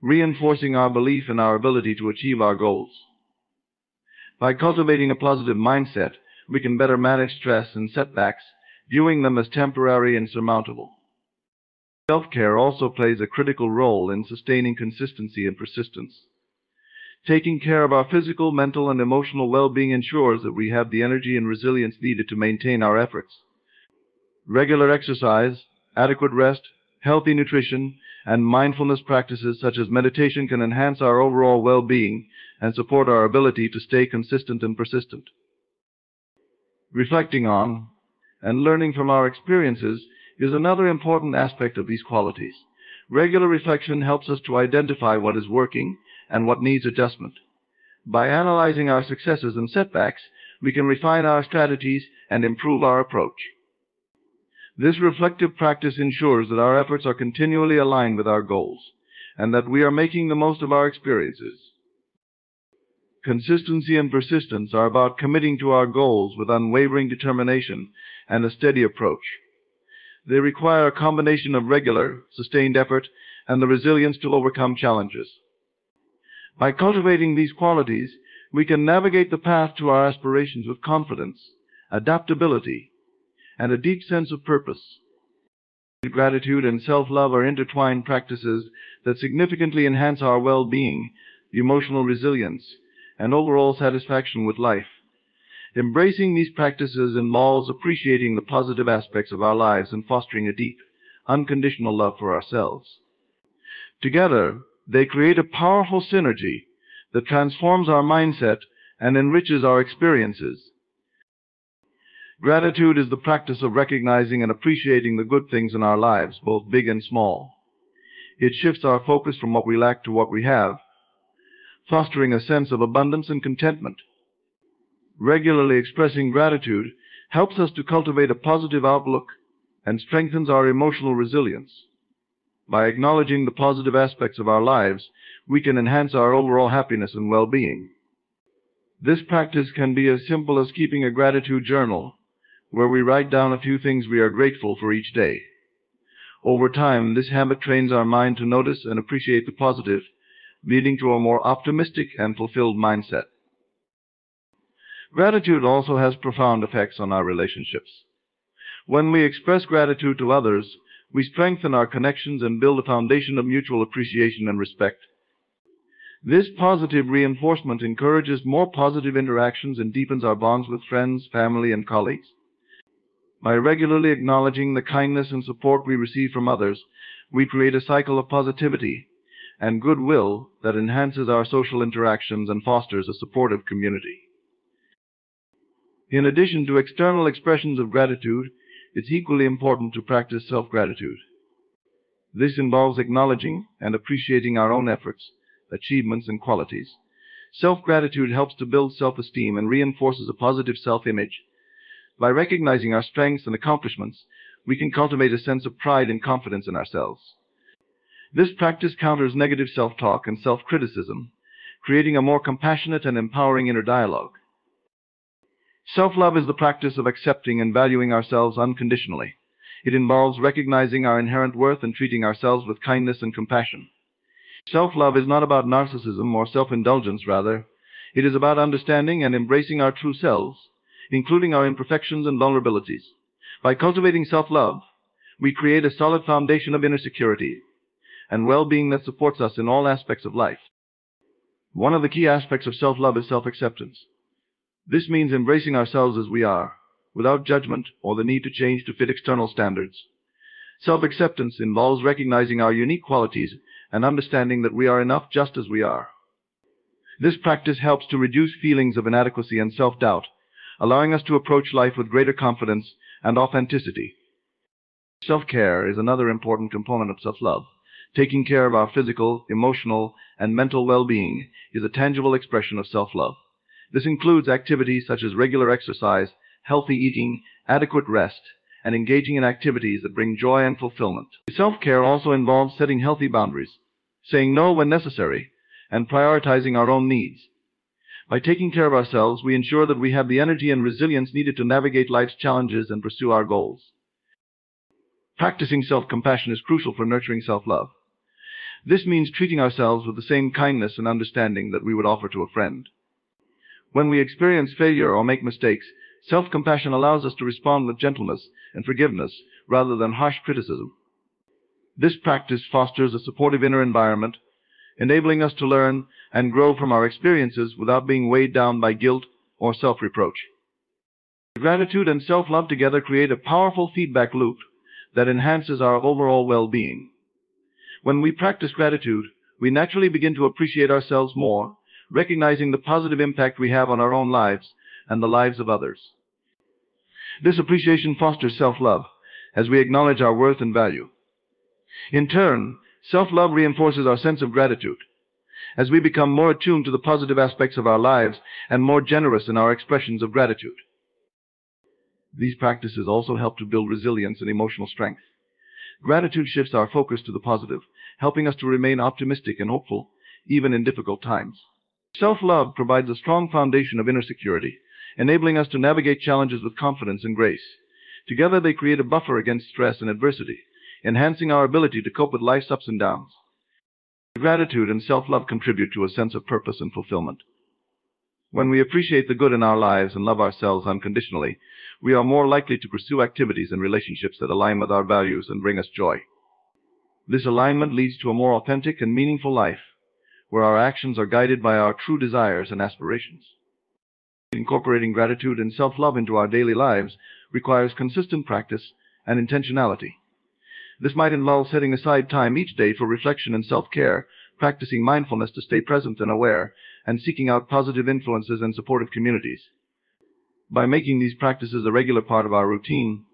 reinforcing our belief in our ability to achieve our goals. By cultivating a positive mindset, we can better manage stress and setbacks, viewing them as temporary and surmountable. Self-care also plays a critical role in sustaining consistency and persistence. Taking care of our physical, mental, and emotional well-being ensures that we have the energy and resilience needed to maintain our efforts. Regular exercise, adequate rest, healthy nutrition, and mindfulness practices such as meditation can enhance our overall well-being and support our ability to stay consistent and persistent. Reflecting on and learning from our experiences is another important aspect of these qualities. Regular reflection helps us to identify what is working and what needs adjustment. By analyzing our successes and setbacks, we can refine our strategies and improve our approach. This reflective practice ensures that our efforts are continually aligned with our goals and that we are making the most of our experiences. Consistency and persistence are about committing to our goals with unwavering determination and a steady approach. They require a combination of regular, sustained effort and the resilience to overcome challenges. By cultivating these qualities, we can navigate the path to our aspirations with confidence, adaptability, and a deep sense of purpose. Gratitude and self-love are intertwined practices that significantly enhance our well-being, emotional resilience, and overall satisfaction with life. Embracing these practices involves appreciating the positive aspects of our lives and fostering a deep, unconditional love for ourselves. Together, they create a powerful synergy that transforms our mindset and enriches our experiences. Gratitude is the practice of recognizing and appreciating the good things in our lives, both big and small. It shifts our focus from what we lack to what we have, fostering a sense of abundance and contentment. Regularly expressing gratitude helps us to cultivate a positive outlook and strengthens our emotional resilience. By acknowledging the positive aspects of our lives, we can enhance our overall happiness and well-being. This practice can be as simple as keeping a gratitude journal, where we write down a few things we are grateful for each day. Over time, this habit trains our mind to notice and appreciate the positive, leading to a more optimistic and fulfilled mindset. Gratitude also has profound effects on our relationships. When we express gratitude to others, we strengthen our connections and build a foundation of mutual appreciation and respect. This positive reinforcement encourages more positive interactions and deepens our bonds with friends, family, and colleagues. By regularly acknowledging the kindness and support we receive from others, we create a cycle of positivity and goodwill that enhances our social interactions and fosters a supportive community. In addition to external expressions of gratitude, it's equally important to practice self-gratitude. This involves acknowledging and appreciating our own efforts, achievements, and qualities. Self-gratitude helps to build self-esteem and reinforces a positive self-image. By recognizing our strengths and accomplishments, we can cultivate a sense of pride and confidence in ourselves. This practice counters negative self-talk and self-criticism, creating a more compassionate and empowering inner dialogue. Self-love is the practice of accepting and valuing ourselves unconditionally. It involves recognizing our inherent worth and treating ourselves with kindness and compassion. Self-love is not about narcissism or self-indulgence, rather. It is about understanding and embracing our true selves, including our imperfections and vulnerabilities. By cultivating self-love, we create a solid foundation of inner security and well-being that supports us in all aspects of life. One of the key aspects of self-love is self-acceptance. This means embracing ourselves as we are, without judgment or the need to change to fit external standards. Self-acceptance involves recognizing our unique qualities and understanding that we are enough just as we are. This practice helps to reduce feelings of inadequacy and self-doubt, allowing us to approach life with greater confidence and authenticity. Self-care is another important component of self-love. Taking care of our physical, emotional, and mental well-being is a tangible expression of self-love. This includes activities such as regular exercise, healthy eating, adequate rest, and engaging in activities that bring joy and fulfillment. Self-care also involves setting healthy boundaries, saying no when necessary, and prioritizing our own needs. By taking care of ourselves, we ensure that we have the energy and resilience needed to navigate life's challenges and pursue our goals. Practicing self-compassion is crucial for nurturing self-love. This means treating ourselves with the same kindness and understanding that we would offer to a friend. When we experience failure or make mistakes, self-compassion allows us to respond with gentleness and forgiveness rather than harsh criticism. This practice fosters a supportive inner environment, enabling us to learn and grow from our experiences without being weighed down by guilt or self-reproach. Gratitude and self-love together create a powerful feedback loop that enhances our overall well-being. When we practice gratitude, we naturally begin to appreciate ourselves more, recognizing the positive impact we have on our own lives and the lives of others. This appreciation fosters self-love as we acknowledge our worth and value. In turn, self-love reinforces our sense of gratitude as we become more attuned to the positive aspects of our lives and more generous in our expressions of gratitude. These practices also help to build resilience and emotional strength. Gratitude shifts our focus to the positive, helping us to remain optimistic and hopeful even in difficult times. Self-love provides a strong foundation of inner security, enabling us to navigate challenges with confidence and grace. Together they create a buffer against stress and adversity, enhancing our ability to cope with life's ups and downs. Gratitude and self-love contribute to a sense of purpose and fulfillment. When we appreciate the good in our lives and love ourselves unconditionally, we are more likely to pursue activities and relationships that align with our values and bring us joy. This alignment leads to a more authentic and meaningful life, where our actions are guided by our true desires and aspirations. Incorporating gratitude and self-love into our daily lives requires consistent practice and intentionality. This might involve setting aside time each day for reflection and self-care, practicing mindfulness to stay present and aware, and seeking out positive influences and supportive communities. By making these practices a regular part of our routine,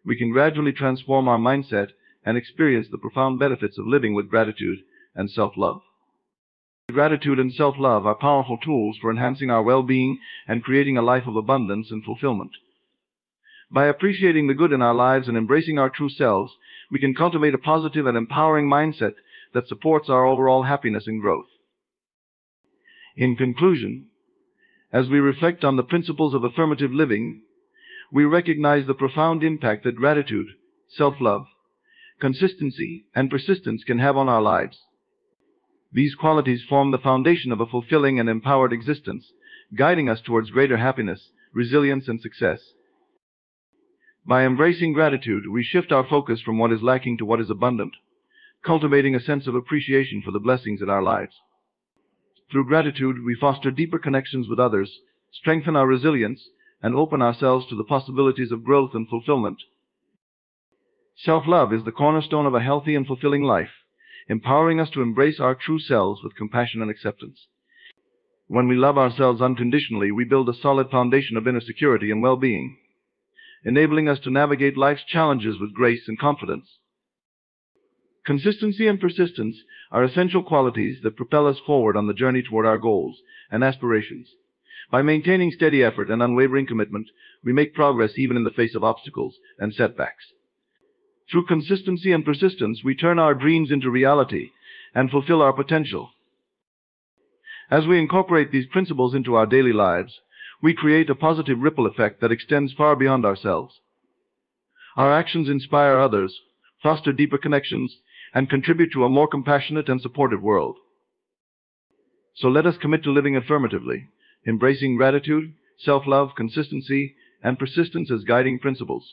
we can gradually transform our mindset and experience the profound benefits of living with gratitude and self-love. Gratitude and self-love are powerful tools for enhancing our well-being and creating a life of abundance and fulfillment. By appreciating the good in our lives and embracing our true selves, we can cultivate a positive and empowering mindset that supports our overall happiness and growth. In conclusion, as we reflect on the principles of affirmative living, we recognize the profound impact that gratitude, self-love, consistency, and persistence can have on our lives. These qualities form the foundation of a fulfilling and empowered existence, guiding us towards greater happiness, resilience, and success. By embracing gratitude, we shift our focus from what is lacking to what is abundant, cultivating a sense of appreciation for the blessings in our lives. Through gratitude, we foster deeper connections with others, strengthen our resilience, and open ourselves to the possibilities of growth and fulfillment. Self-love is the cornerstone of a healthy and fulfilling life, empowering us to embrace our true selves with compassion and acceptance. When we love ourselves unconditionally, we build a solid foundation of inner security and well-being, enabling us to navigate life's challenges with grace and confidence. Consistency and persistence are essential qualities that propel us forward on the journey toward our goals and aspirations. By maintaining steady effort and unwavering commitment, we make progress even in the face of obstacles and setbacks. Through consistency and persistence, we turn our dreams into reality and fulfill our potential. As we incorporate these principles into our daily lives, we create a positive ripple effect that extends far beyond ourselves. Our actions inspire others, foster deeper connections, and contribute to a more compassionate and supportive world. So let us commit to living affirmatively, embracing gratitude, self-love, consistency, and persistence as guiding principles.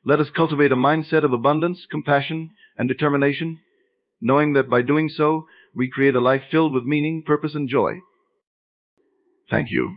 Let us cultivate a mindset of abundance, compassion, and determination, knowing that by doing so, we create a life filled with meaning, purpose, and joy. Thank you.